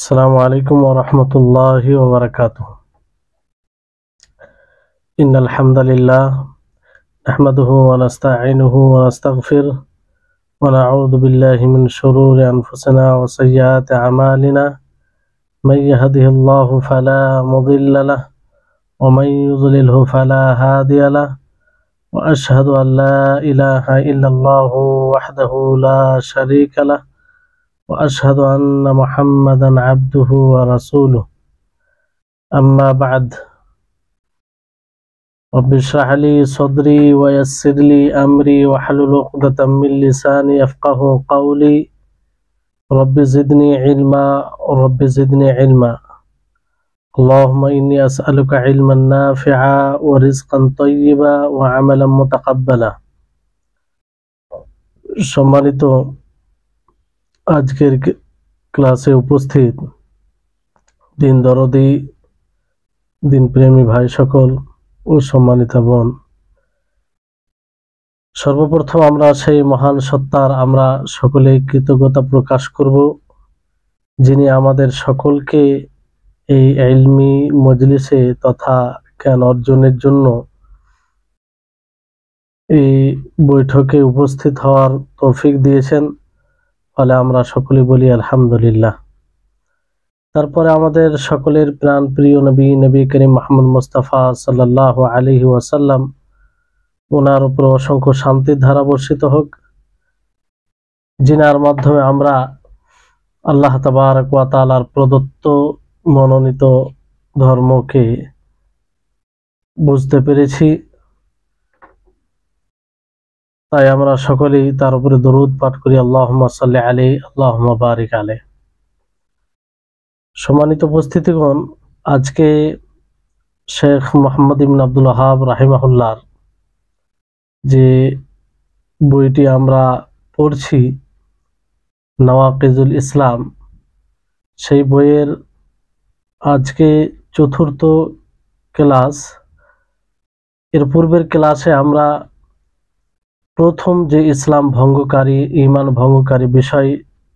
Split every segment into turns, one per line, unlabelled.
السلام عليكم ورحمة الله وبركاته. إن الحمد لله نحمده ونستعينه ونستغفره ونعوذ بالله من شرور أنفسنا وسيئات أعمالنا. من يهده الله فلا مضل له ومن يضلله فلا هادي له، وأشهد أن لا إله إلا الله وحده لا شريك له، وأشهد أن محمدا عبده ورسوله. أما بعد، رب اشرح لي صدري ويسر لي أمري واحلل عقدة من لساني يفقهوا قولي. رب زدني علما رب زدني علما. اللهم إني أسألك علما نافعا ورزقا طيبا وعملا متقبلا. সম্মানিত আজকের ক্লাসে উপস্থিত দিন দরদি দিন প্রেমী ভাই সকল ও সম্মানিত বোন, সর্বপ্রথম আমরা সেই মহান সত্তার আমরা সকলে কৃতজ্ঞতা প্রকাশ করব, যিনি আমাদের সকলকে এই ইলমি মজলিসে তথা জ্ঞান অর্জনের জন্য এই বৈঠকে উপস্থিত হওয়ার তৌফিক দিয়েছেন। ফলে আমরা সকলে বলি আলহামদুলিল্লাহ। তারপরে আমাদের সকলের প্রাণ প্রিয় নবী করিম মুহাম্মদ মুস্তাফা সাল্লাল্লাহু আলাইহি ওয়াসাল্লাম, ওনার উপর অসংখ্য শান্তির ধারা বর্ষিত হোক, যিনার মাধ্যমে আমরা আল্লাহ তাবারক ওয়া তাআলার প্রদত্ত মনোনীত ধর্মকে বুঝতে পেরেছি। তাই আমরা সকলেই তার উপরে দরুদ পাঠ করি, আল্লাহুম্মা সাল্লি আলাইহি আল্লাহুম্মা বারিক আলাইহি। সম্মানিত উপস্থিতিগণ, আজকে শেখ মুহাম্মদ ইবনে আব্দুল ওয়াহাব রাহিমাহুল্লাহর যে বইটি আমরা পড়ছি নওয়াকিজুল ইসলাম, সেই বইয়ের আজকে চতুর্থ ক্লাস। এর পূর্বের ক্লাসে আমরা প্রথম যে ইসলাম ভঙ্গকারী ঈমান ভঙ্গকারী বিষয়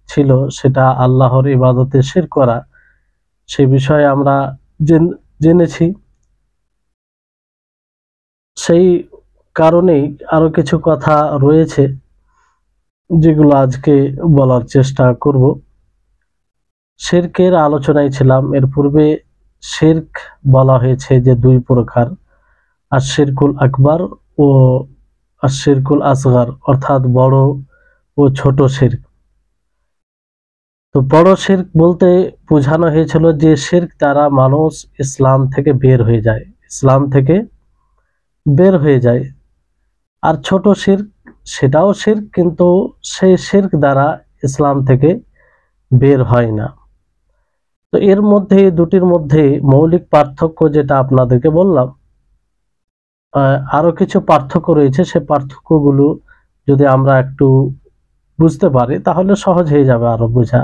ছিল সেটা আল্লাহর ইবাদতে শিরক করা, সেই বিষয়ে আমরা জেনেছি। সেই কারণেই আরো কিছু কথা রয়েছে যেগুলো আজকে বলার চেষ্টা করব। শিরকের আলোচনায় ছিলাম। এর পূর্বে শিরক বলা হয়েছে যে দুই প্রকার, আশ-শিরকুল আকবার ও আশ-শিরকুল আসগর, অর্থাৎ বড় ও ছোট শিরক। তো বড় শিরক বলতে বোঝানো হয়েছিল যে শিরক দ্বারা মানুষ ইসলাম থেকে বের হয়ে যায়, ইসলাম থেকে বের হয়ে যায়। আর ছোট শিরক, সেটাও শিরক, কিন্তু সেই শিরক দ্বারা ইসলাম থেকে বের হয় না। তো এর মধ্যে দুটির মধ্যে মৌলিক পার্থক্য যেটা আপনাদেরকে বললাম, আরো কিছু পার্থক্য রয়েছে। সে পার্থক্যগুলো যদি আমরা একটু বুঝতে পারি তাহলে সহজ হয়ে যাবে আরো বোঝা।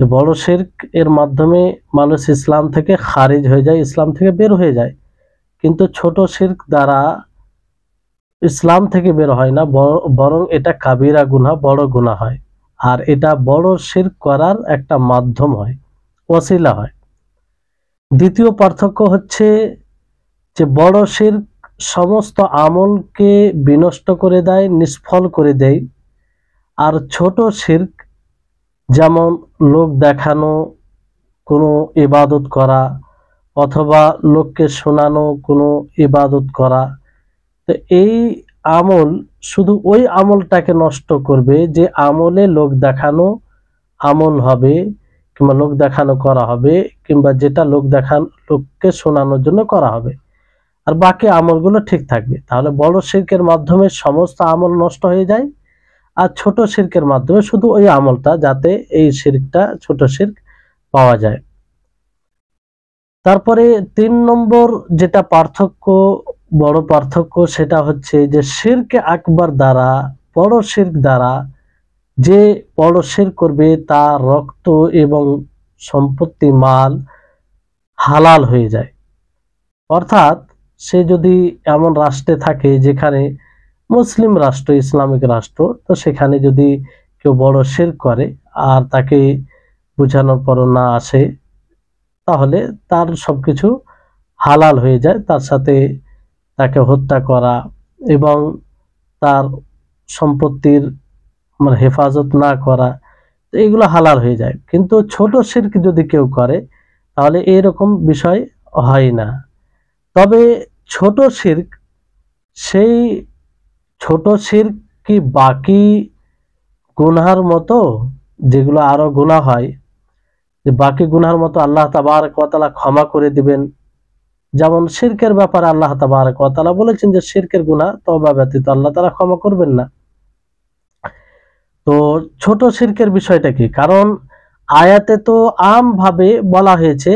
বড় শিরক এর মাধ্যমে মানুষ ইসলাম থেকে খারিজ হয়ে যায়, ইসলাম থেকে বের হয়ে যায়, কিন্তু ছোট শিরক দ্বারা ইসলাম থেকে বের হয় না, বরং এটা কাবিরা গুনাহ, বড় গুনাহ হয়। আর এটা বড় শিরক করার একটা মাধ্যম হয়, ওসিলা হয়। দ্বিতীয় পার্থক্য হচ্ছে যে বড় শিরক সমস্ত আমলকে বিনষ্ট করে দেয়, নিষ্ফল করে দেয়। আর ছোট শিরক যেমন লোক দেখানো কোনো ইবাদত করা অথবা লোককে শোনানো কোনো ইবাদত করা, তো এই আমল শুধু ওই আমলটাকে নষ্ট করবে যে আমলে লোক দেখানো আমল হবে, কিংবা লোক দেখানো করা হবে, কিংবা যেটা লোককে শোনানোর জন্য করা হবে, আর বাকি আমলগুলো ঠিক থাকবে। তাহলে বড় শিরকের মাধ্যমে সমস্ত আমল নষ্ট হয়ে যায়, আর ছোট শিরকের মাধ্যমে শুধু ওই আমলটা, যাতে এই শিরকটা ছোট শিরক পাওয়া যায়। তারপরে 3 নম্বর যেটা পার্থক্য, বড় পার্থক্য, সেটা হচ্ছে যে শিরকে আকবার দ্বারা, বড় শিরক দ্বারা যে বড় শিরক করবে তার রক্ত এবং সম্পত্তি মাল হালাল হয়ে যায়। অর্থাৎ সে যদি এমন রাষ্ট্রে থাকে যেখানে মুসলিম রাষ্ট্র, ইসলামিক রাষ্ট্র, তো সেখানে যদি কেউ বড় শিরক করে আর তাকে বুঝানোর পরও না আসে, তাহলে তার সবকিছু হালাল হয়ে যায়। তার সাথে তাকে হত্যা করা এবং তার সম্পত্তির মানে হেফাজত না করা, এগুলো হালাল হয়ে যায়। কিন্তু ছোট শিরক যদি কেউ করে তাহলে এরকম বিষয় হয় না। তবে ছোট শিরক, সেই ছোট শিরক কি বাকি গুনার মতো, যেগুলো আরো গুনাহ হয়, যে বাকি গুনার মতো আল্লাহ তাবারক ওয়া তাআলা ক্ষমা করে দিবেন? যেমন শিরকের ব্যাপারে আল্লাহ তাবারক ওয়া তাআলা বলেছেন যে শিরকের গুনাহ তওবা ব্যতীত আল্লাহ তাআলা ক্ষমা করবেন না। তো ছোট শিরকের বিষয়টা কি? কারণ আয়াতে তো আম ভাবে বলা হয়েছে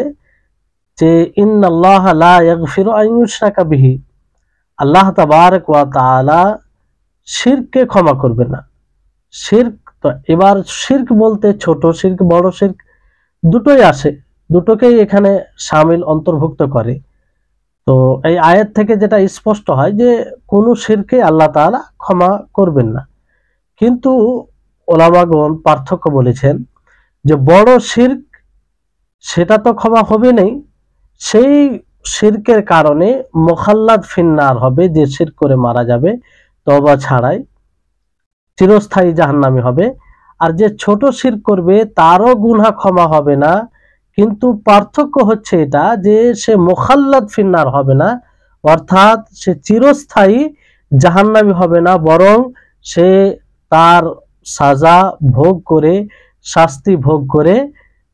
যে ইন্নাল্লাহা লা ইয়াগফিরু আন ইউশরাকা বিহি, আল্লাহ তাবারক ওয়া তাআলা শিরককে ক্ষমা করবে না। শিরক, তো এবার শিরক বলতে ছোট শিরক বড় শিরক দুটোই আসে, দুটোকেই এখানে শামিল অন্তর্ভুক্ত করে। তো এই আয়াত থেকে যেটা স্পষ্ট হয় যে কোনো শিরকে আল্লাহ তাআলা ক্ষমা করবেন না। কিন্তু ওলামাগণ পার্থক্য বলেছেন যে বড় শিরক সেটা তো ক্ষমা হবে নাই, সেই শিরকের কারণে মুখাল্লাদ ফিন্নার হবে, যে শিরক করে মারা যাবে তওবা ছাড়াই, চিরস্থায়ী জাহান্নামী হবে। আর যে ছোট শিরক করবে তারও গুনাহ ক্ষমা হবে না, কিন্তু পার্থক্য হচ্ছে এটা যে সে মুখাল্লাদ ফিন্নার হবে না, অর্থাৎ সে চিরস্থায়ী জাহান্নামী হবে না, বরং সে তার সাজা ভোগ করে, শাস্তি ভোগ করে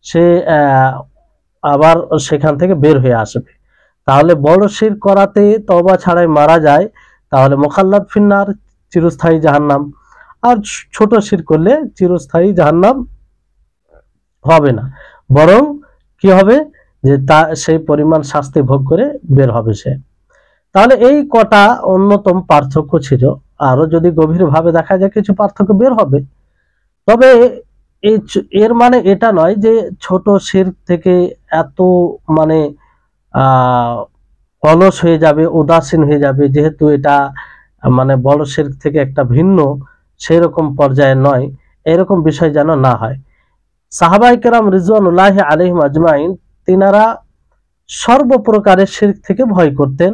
সে আবার সেখান থেকে বের হয়ে আসবে। তাহলে বড় শিরক করাতে তওবা ছাড়াই মারা যায় তাহলে মুখাল্লাদ ফিন্নার, চিরস্থায়ী জাহান্নাম। আর ছোট শিরক করলে চিরস্থায়ী জাহান্নাম হবে না, বরং কি হবে যে তা সেই পরিমাণ শাস্তি ভোগ করে বের হবে সে। তাহলে এই কটা অন্যতম পার্থক্য ছিল। আরো যদি গভীরভাবে দেখা যায় কিছু পার্থক্য বের হবে। তবে এর মানে এটা নয় যে ছোট শিরক থেকে এত মানে অলস হয়ে যাবে, উদাসীন হয়ে যাবে, যেহেতু এটা মানে বড় শিরক থেকে একটা ভিন্ন, সেই রকম পর্যায়ে নয়, এরকম বিষয় যেন না হয়। সাহাবায়ে কেরাম রিজওয়ানুল্লাহি আলাইহিম আজমাইন তিনারা সর্বপ্রকারের শিরক থেকে ভয় করতেন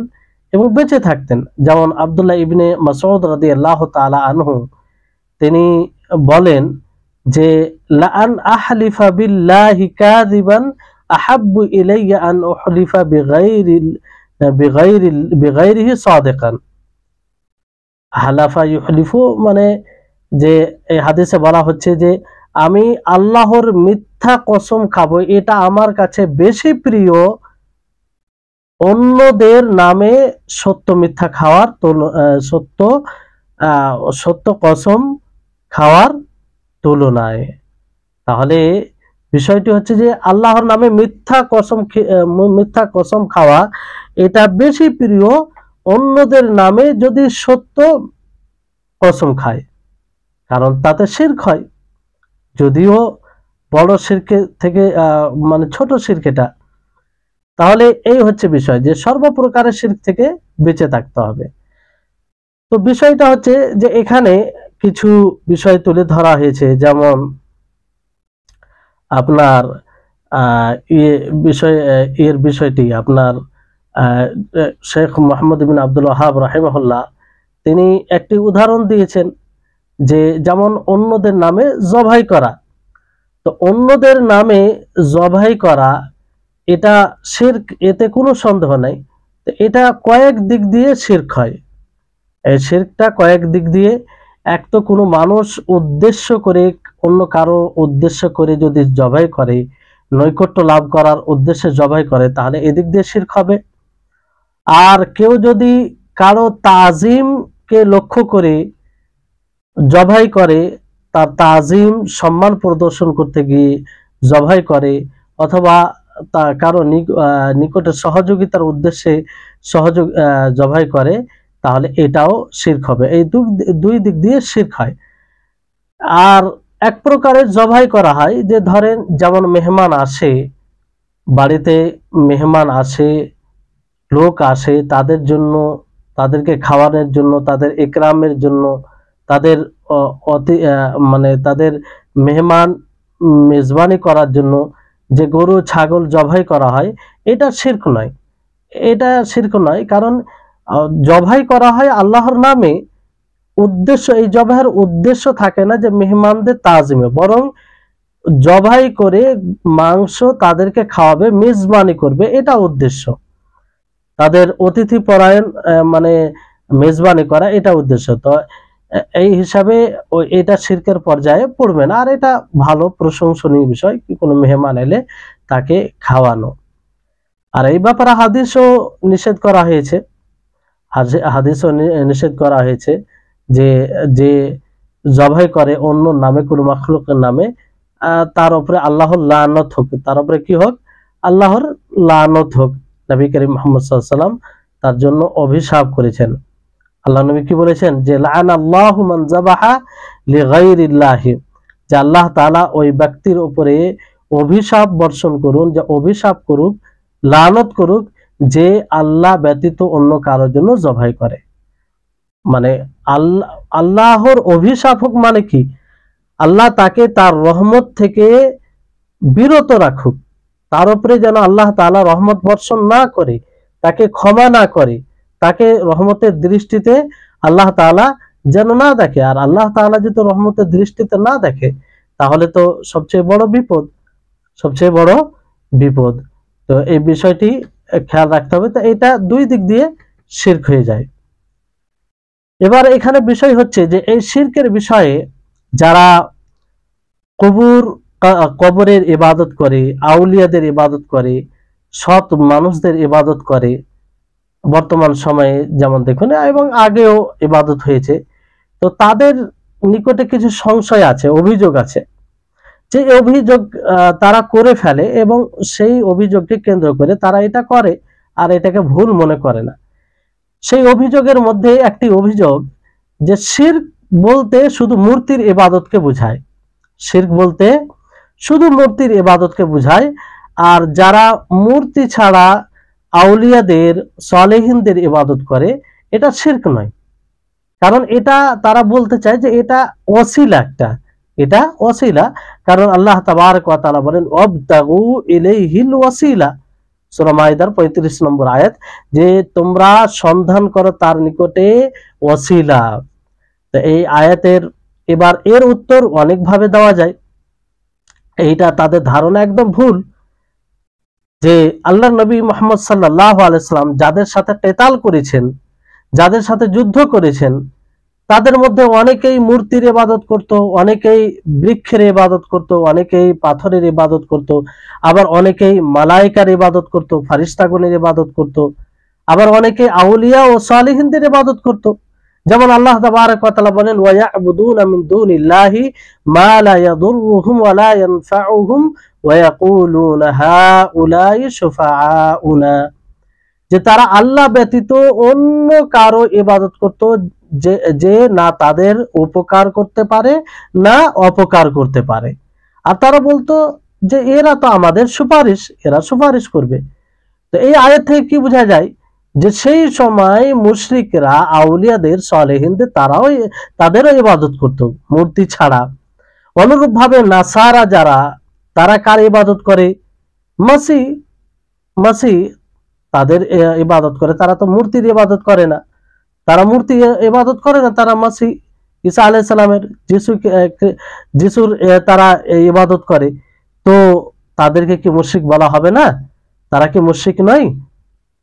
এবং বেঁচে থাকতেন। যেমন আব্দুল্লাহ ইবনে মাসউদ রাদিয়াল্লাহু তাআলা আনহু তিনি বলেন যে লাআন আহলিফা বিল্লাহি কাযিবান আহাব্বু ইলাইয়া আন উহলিফা বিগাইরিহি সাদিকান। হালাফা ইউহলিফু মানে যে এই হাদিসে বলা হচ্ছে যে আমি আল্লাহর মিথ্যা কসম খাবো, এটা আমার কাছে বেশি প্রিয় অন্যদের নামে সত্য মিথ্যা খাওয়ার সত্য কসম খাওয়ার তুলনায়। তাহলে বিষয়টি হচ্ছে যে আল্লাহর নামে মিথ্যা কসম খাওয়া এটা বেশি প্রিয় অন্যদের নামে যদি সত্য কসম খায়, কারণ তাতে শিরক হয়, যদিও বড় শিরক থেকে মানে ছোট শিরক এটা। তাহলে এই হচ্ছে বিষয় যে সর্বপ্রকারের শিরক থেকে বেঁচে থাকতে হবে। তো বিষয়টা হচ্ছে যে এখানে কিছু বিষয় তুলে ধরা হয়েছে, যেমন আপনার বিষয়টি আপনার শেখ মুহাম্মদ বিন আব্দুল ওয়াহাব রাহিমাহুল্লাহ তিনি একটি উদাহরণ দিয়েছেন যে যেমন অন্যদের নামে জবাই করা। তো অন্যদের নামে জবাই করা এটা শিরক, এতে কোনো সন্দেহ নাই। এটা কয়েক দিক দিয়ে শিরক হয়। এই শিরকটা কয়েক দিক দিয়ে, এক তো কোনো মানুষ উদ্দেশ্য করে, অন্য কারো উদ্দেশ্য করে যদি জবাই করে, নৈকট্য লাভ করার উদ্দেশ্যে জবাই করে, তাহলে এদিক দিয়ে শিরক হবে। আর কেউ যদি কারো তাজিমকে লক্ষ্য করে জবাই করে, তার তাজিম সম্মান প্রদর্শন করতে গিয়ে জবাই করে, অথবা তা কারো নিকটে সহযোগিতার উদ্দেশ্যে জবাই করে, তাহলে এটাও শিরক হবে। এই দুই দিক দিয়ে শিরক হয়। আর এক প্রকারের জবাই করা হয় যে ধরেন যেমন মেহমান আসে, বাড়িতে মেহমান আসে, লোক আসে, তাদের জন্য, তাদেরকে খাওয়ানোর জন্য, তাদের ইকরামের জন্য, তাদের মানে তাদের মেহমান মেজবানি করার জন্য যে গরু ছাগল জবাই করা হয়, এটা শিরক নয়, এটা শিরক নয়। কারণ জবাই করা হয় আল্লাহর নামে, উদ্দেশ্য, এই জবাইয়ের উদ্দেশ্য থাকে না যে মেহমানদের তাজিমে, বরং জবাই করে মাংস তাদেরকে খাওয়াবে, মেজবানি করবে, এটা উদ্দেশ্য। তাদের অতিথি পরায়ণ মানে মেজবানি করা, এটা উদ্দেশ্য। তো এই হিসাবে এটা শিরকের পর্যায়ে পড়বে না। আর এটা ভালো প্রশংসনীয় বিষয় কোনো মেহমান এলে তাকে খাওয়ানো। আর এই ব্যাপারে হাদিসও নিষেধ করা হয়েছে, হাদিসও নিষেধ করা হয়েছে যে যে জবাই করে অন্য নামে, কোনো মাখলুকের নামে, তার উপরে আল্লাহর লানত হোক, তার উপরে কি হোক, আল্লাহর লানত হোক। নবী করিম মুহাম্মদ সাল্লাল্লাহু আলাইহি ওয়াসাল্লাম তার জন্য অভিশাপ করেছেন। আল্লাহ নবী কি বলেছেন যে লাআনাল্লাহু মান যাবাহা লিগাইরিল্লাহি, যে আল্লাহ তাআলা ওই ব্যক্তির উপরে অভিশাপ বর্ষণ করুন, যে অভিশাপ করুক, লানত করুক, যে আল্লাহ ব্যতীত অন্য কারোর জন্য জবাই করে। মানে আল্লাহর অভিশাপ হোক মানে কি, আল্লাহ তাকে তার রহমত থেকে বিরত রাখুক, তার উপরে যেন আল্লাহ তাআলা রহমত বর্ষণ না করে, তাকে ক্ষমা না করে, তাকে রহমতের দৃষ্টিতে আল্লাহ তাআলা যেন না দেখে। আর আল্লাহ তাআলা যদি রহমতের দৃষ্টিতে না দেখে, তাহলে তো সবচেয়ে বড় বিপদ, সবচেয়ে বড় বিপদ। তো এই বিষয়টি খেয়াল রাখতে হবে। তো এটা দুই দিক দিয়ে শিরক হয়ে যায়। এবার এখানে বিষয় হচ্ছে যে এই শিরকের বিষয়ে যারা কবরের ইবাদত করে, আউলিয়াদের ইবাদত করে, সৎ মানুষদের ইবাদত করে, বর্তমান সময়ে যেমন দেখুন এবং আগেও ইবাদত হয়েছে, তো তাদের নিকটে কিছু সংশয় আছে, অভিযোগ আছে, যে অভিযোগ তারা করে ফেলে এবং সেই অভিযোগকে কেন্দ্র করে তারা এটা করে আর এটাকে ভুল মনে করে না। সেই অভিযোগের মধ্যে একটি অভিযোগ যে শিরক বলতে শুধু মূর্তির ইবাদতকে বোঝায়, শিরক বলতে শুধু মূর্তির ইবাদতকে বোঝায়। আর যারা মূর্তি ছাড়া আউলিয়াদের, সালেহিনদের ইবাদত করে, এটা শিরক নয়। কারণ এটা তারা বলতে চায় যে এটা ওসিলা, এটা ওসিলা। কারণ আল্লাহ তাবারক ওয়া তাআলা বলেন ওয়াবতাগু ইলাইহিল ওয়াসিলা, সূরা মাইদার 35 নম্বর আয়াত, যে তোমরা সন্ধান করো তার নিকটে ওয়াসিলা। তো এই আয়াতের এবার এর উত্তর অনেক ভাবে দেওয়া যায়। এইটা তাদের ধারণা একদম ভুল, যে আল্লাহর নবী মুহাম্মদ সাল্লাল্লাহু আলাইহি সাল্লাম যাদের সাথে কিতাল করেছেন, যাদের সাথে যুদ্ধ করেছেন, তাদের মধ্যে অনেকেই মূর্তির ইবাদত করত, অনেকেই বৃক্ষের ইবাদত করত, অনেকেই পাথরের ইবাদত করত, আবার অনেকেই মালায়েকার ইবাদত করত, ফারিস্তাগণের ইবাদত করত, আবার অনেকেই আউলিয়া ও সালিহিনদের ইবাদত করত। যেমন আল্লাহ তাবারক ওয়া তাআলা বলেন ওয়া ইয়াবুদুনা মিন দুনিল্লাহি মা লা ইয়াদুররুহুম ওয়া লা ইয়ানফাউহুম ওয়া ইয়াকুলুনা হাউলাই শুফাআউনা, যে তারা আল্লাহ ব্যতীত অন্য কারো ইবাদত করত, যে না তাদের উপকার করতে পারে না অপকার করতে পারে। আর তারা বলতো যে এরা তো আমাদের সুপারিশ, এরা সুপারিশ করবে। তো এই আয়াত থেকে কি বোঝা যায় যে সেই সময় মুশরিকরা আউলিয়াদের, সালেহিনদের, তাদেরও ইবাদত করত মূর্তি ছাড়া। অনুরূপ ভাবে নাসারা যারা, তারা কার ইবাদত করে, মাসি তাদের ইবাদত করে। তারা তো মূর্তির ইবাদত করে না, তারা মূর্তি ইবাদত করে না, তারা মাসি ঈসা আলাইহিস সালামের, যিশুর তারা ইবাদত করে। তো তাদেরকে কি মুশরিক বলা হবে না? তারা কি মুশরিক নয়?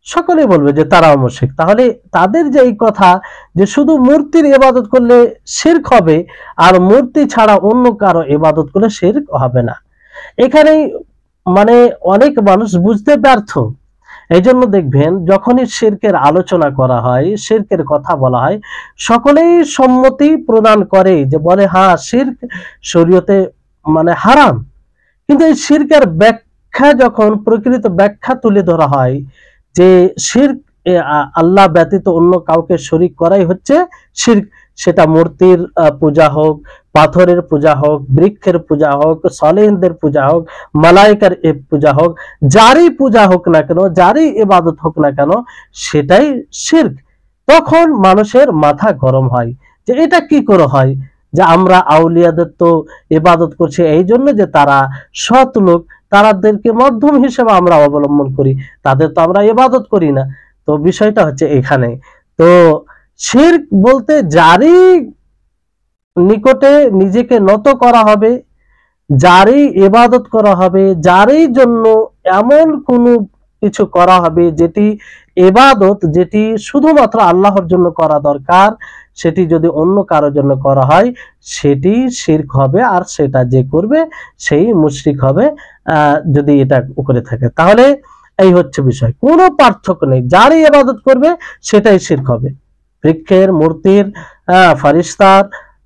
সকলেই বলবে যে তারাও মুশরিক। তাহলে তাদের যে এই কথা যে শুধু মূর্তির ইবাদত করলে শিরক হবে আর মূর্তি ছাড়া অন্য কারো ইবাদত করলে শিরক হবে না, এখানেই মানে অনেক মানুষ বুঝতে ব্যর্থ। এই জন্য দেখবেন যখনই শিরকের আলোচনা করা হয়, শিরকের কথা বলা হয়, সকলেই সম্মতি প্রদান করে, যে বলে হ্যাঁ শিরক শরীয়তে মানে হারাম। কিন্তু এই শিরকের ব্যাখ্যা, যখন প্রকৃত ব্যাখ্যা তুলে ধরা হয় যে শিরক আল্লাহ ব্যতীত অন্য কাউকে শরীক করাই হচ্ছে শিরক, সেটা মূর্তির পূজা হোক, পাথরের পূজা হোক, বৃক্ষের পূজা হোক, সালেহিনদের পূজা হোক, মালায়েকার পূজা হোক, যারই পূজা হোক না কেন, যারই ইবাদত হোক না কেন, সেটাই শিরক। তখন মানুষের মাথা গরম হয় যে এটা কি করে হয় যে আমরা আউলিয়াদের তো ইবাদত করছি এই জন্য যে তারা সৎ লোক, তাদেরকে মাধ্যম হিসেবে আমরা অবলম্বন করি, তাদের তো আমরা ইবাদত করি না। তো বিষয়টা হচ্ছে এখানে। তো শিরক বলতে যারই নিকটে নিজেকে নত করা হবে, যারই ইবাদত করা হবে, যারই জন্য এমন কোনো কিছু করা হবে যেটি ইবাদত, যেটি শুধুমাত্র আল্লাহর জন্য করা দরকার, সেটি যদি অন্য কারোর জন্য করা হয় সেটি শিরক হবে, আর সেটা যে করবে সেই মুশরিক হবে যদি এটা করে থাকে। তাহলে এই হচ্ছে বিষয়, কোনো পার্থক্য নেই, যারই ইবাদত করবে সেটাই শিরক হবে। বৃক্ষের, মূর্তির, ফারিস্তার,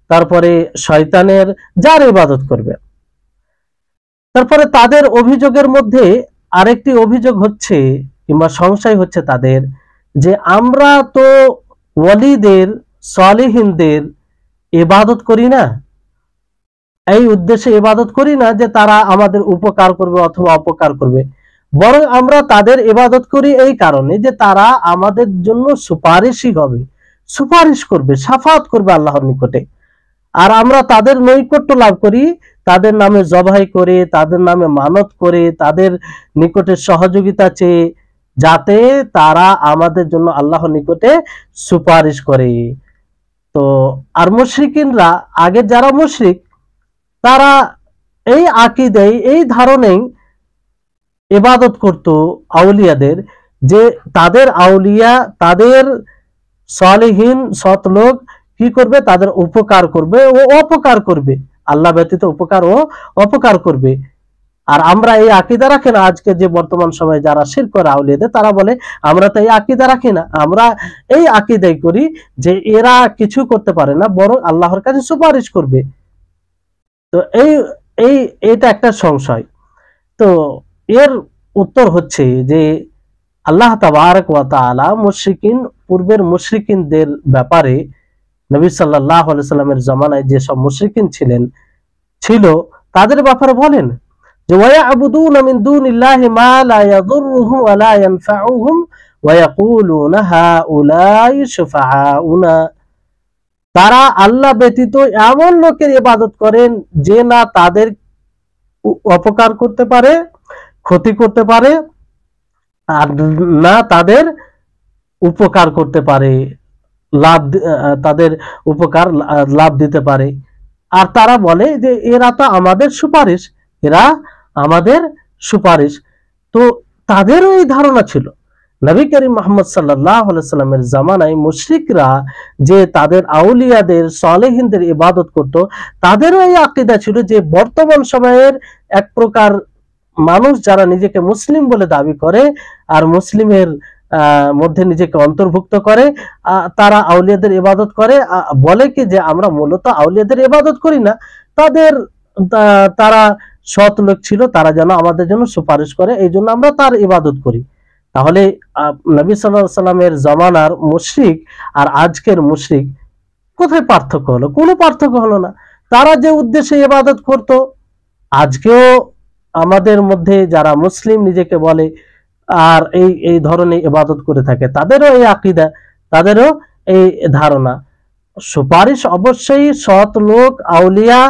তারপরে শয়তানের, যার ইবাদত করবে। তারপরে তাদের অভিযোগের মধ্যে আরেকটি অভিযোগ হচ্ছে কিংবা সংশয় হচ্ছে তাদের, যে আমরা তো ওয়ালিদের, সালেহিনদের ইবাদত করি না, এই উদ্দেশ্যে ইবাদত করি না যে তারা আমাদের উপকার করবে অথবা অপকার করবে, বরং আমরা তাদের ইবাদত করি এই কারণে যে তারা আমাদের জন্য সুপারিশই হবে, সুপারিশ করবে, শাফাত করবে আল্লাহর নিকটে। আর আমরা তাদের নৈকট্য লাভ করি তাদের নামে জবাই করে, তাদের নামে মানত করে, তাদের নিকটে সহযোগিতা চেয়ে, যাতে তারা আমাদের জন্য আল্লাহর নিকটে সুপারিশ করে। তো আর মুশরিকিনরা, আগে যারা মুশরিক, তারা এই আকীদায়, এই ধারণায় ইবাদত করত আউলিয়াদের, যে তাদের আউলিয়া, তাদের সালেহীন সৎ লোক কি করবে, তাদের উপকার করবে ও অপকার করবে, আল্লাহ ব্যতীত উপকার ও অপকার করবে। আর আমরা এই আকীদা রাখি না, আজকে যে বর্তমান সময়ে যারা শিরক করে আউলিয়াদের, তারা বলে আমরা তো এই আকীদা রাখি না, আমরা এই আকীদাই করি যে এরা কিছু করতে পারে না, বরং আল্লাহর কাছে সুপারিশ করবে। তো এই এই এটা একটা সংশয়। তো এর উত্তর হচ্ছে যে আল্লাহ তাবারক ওয়া তাআলা মুশরিকিন, পূর্বের মুশরিকিনদের ব্যাপারে নবী সাল্লাল্লাহু আলাইহি সাল্লামের জামানায় যে সব মুশরিকিন ছিল তাদের ব্যাপারে বলেন যে ওয়ায়াবুদুনা মিন দুনিল্লাহি মা লা ইয়াদুররুহুম ওয়া লা ইয়ানফাউহুম ওয়া ইয়াকুলুনা হাউলাই শুফাআউনা, তারা আল্লাহ ব্যতীত এমন লোকের ইবাদত করেন যে না তাদের অপকার করতে পারে, ক্ষতি করতে পারে, আর না তাদের উপকার করতে পারে, লাভ, তাদের উপকার লাভ দিতে পারে। আর তারা বলে যে এরা তো আমাদের সুপারিশ, এরা আমাদের সুপারিশ। তো তাদেরও এই ধারণা ছিল। নবী করিম মুহাম্মদ সাল্লাল্লাহু আলাইহি সাল্লামের জামানায় মুশরিকরা যে তাদের আউলিয়াদের, সালেহিনদের ইবাদত করত, তাদেরও এই আকীদা ছিল যে বর্তমান সময়ের এক প্রকার মানুষ যারা নিজেকে মুসলিম বলে দাবি করে আর মুসলিমের মধ্যে নিজেকে অন্তর্ভুক্ত করে, তারা আউলিয়াদের ইবাদত করে, বলে কি যে আমরা মূলত আউলিয়াদের ইবাদত করি না, তারা সৎ লোক ছিল, তারা যেন আমাদের জন্য সুপারিশ করে, এই জন্য আমরা তার ইবাদত করি। তাহলে নবী সাল্লাল্লাহু আলাইহি সাল্লামের জামানার মুশরিক আর আজকের মুশরিক কোথায় পার্থক্য হলো? কোনো পার্থক্য হলো না। তারা যে উদ্দেশ্যে ইবাদত করত, আজকেও আমাদের মধ্যে যারা মুসলিম নিজেকে বলে আর এই ধরনের ইবাদত করে থাকে, তাদেরও এই আকীদা, তাদেরও এই ধারণা। সুপারিশ অবশ্যই সৎ লোক, আউলিয়া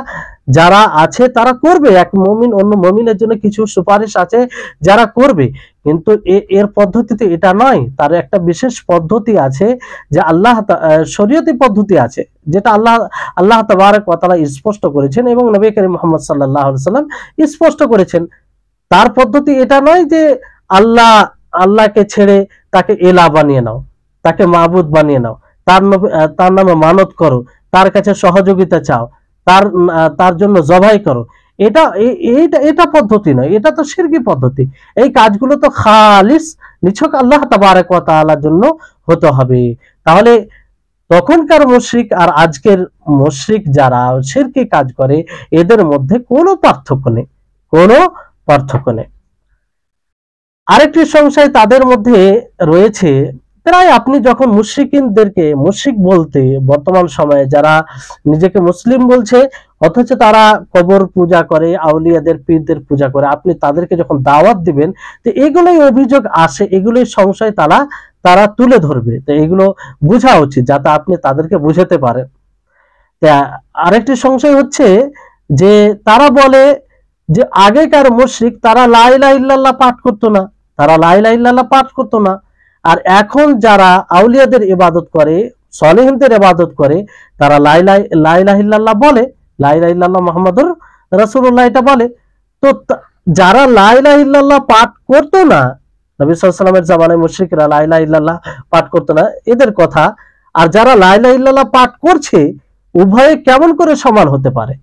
যারা আছে তারা করবে, এক মুমিন অন্য মুমিনের জন্য কিছু সুপারিশ আছে যারা করবে, কিন্তু এর পদ্ধতিতে এটা নয়, তার একটা বিশেষ পদ্ধতি আছে, যে আল্লাহ শরীয়তি পদ্ধতি আছে, যেটা আল্লাহ তাবারক ওয়া তাআলা স্পষ্ট করেছেন এবং নবী করিম মুহাম্মদ সাল্লাল্লাহু আলাইহি সাল্লাম স্পষ্ট করেছেন। তার পদ্ধতি এটা নয় যে আল্লাহকে ছেড়ে তাকে এলা বানিয়ে নাও, তাকে মাবুদ বানিয়ে নাও, তার নামে মানত করো, তার কাছে সহযোগিতা চাও, তার জন্য জবাই করো। এটা পদ্ধতি নয়, এটা তো শিরকি পদ্ধতি। এই কাজগুলো তো খালিস নিছক আল্লাহ তাবারক ওয়া তাআলার জন্য হতে হবে। তাহলে তখনকার মুশরিক আর আজকের মুশরিক যারা শিরকি কাজ করে, এদের মধ্যে কোনো পার্থক্য নেই, কোনো পার্থক্য নেই। আরেকটি সংশয় তাদের মধ্যে রয়েছে, প্রায় আপনি যখন মুশরিকিনদেরকে মুশরিক বলতে, বর্তমান সময়ে যারা নিজেকে মুসলিম বলছে অথচ তারা কবর পূজা করে, আউলিয়াদের, পীরদের পূজা করে, আপনি তাদেরকে যখন দাওয়াত দিবেন, তো এগুলোই অভিযোগ আসে, এগুলোই সংশয় তারা তুলে ধরবে। তো এগুলো বোঝা উচিত যাতে আপনি তাদেরকে বুঝাতে পারেন। তা আরেকটি সংশয় হচ্ছে যে তারা বলে যে আগেকার মুশরিক তারা লা ইলাহা ইল্লাল্লাহ পাঠ করতো না, তারা লা ইলাহা ইল্লাল্লাহ পাঠ করতো না। আর এখন যারা আউলিয়াদের ইবাদত করে, সলিহিনদের ইবাদত করে, তারা লা ইলাহা ইল্লাল্লাহ বলে, লা ইলাহা ইল্লাল্লাহ মুহাম্মাদুর রাসূলুল্লাহ এটা বলে। তো যারা লা ইলাহা ইল্লাল্লাহ পাঠ করতো না, নবী সাল্লাল্লাহু আলাইহি ওয়াসাল্লামের জামানায় মুশরিকরা লা ইলাহা ইল্লাল্লাহ পাঠ করতো না, এদের কথা, আর যারা লা ইলাহা ইল্লাল্লাহ পাঠ করছে, উভয়ে কেমন করে সমান হতে পারে?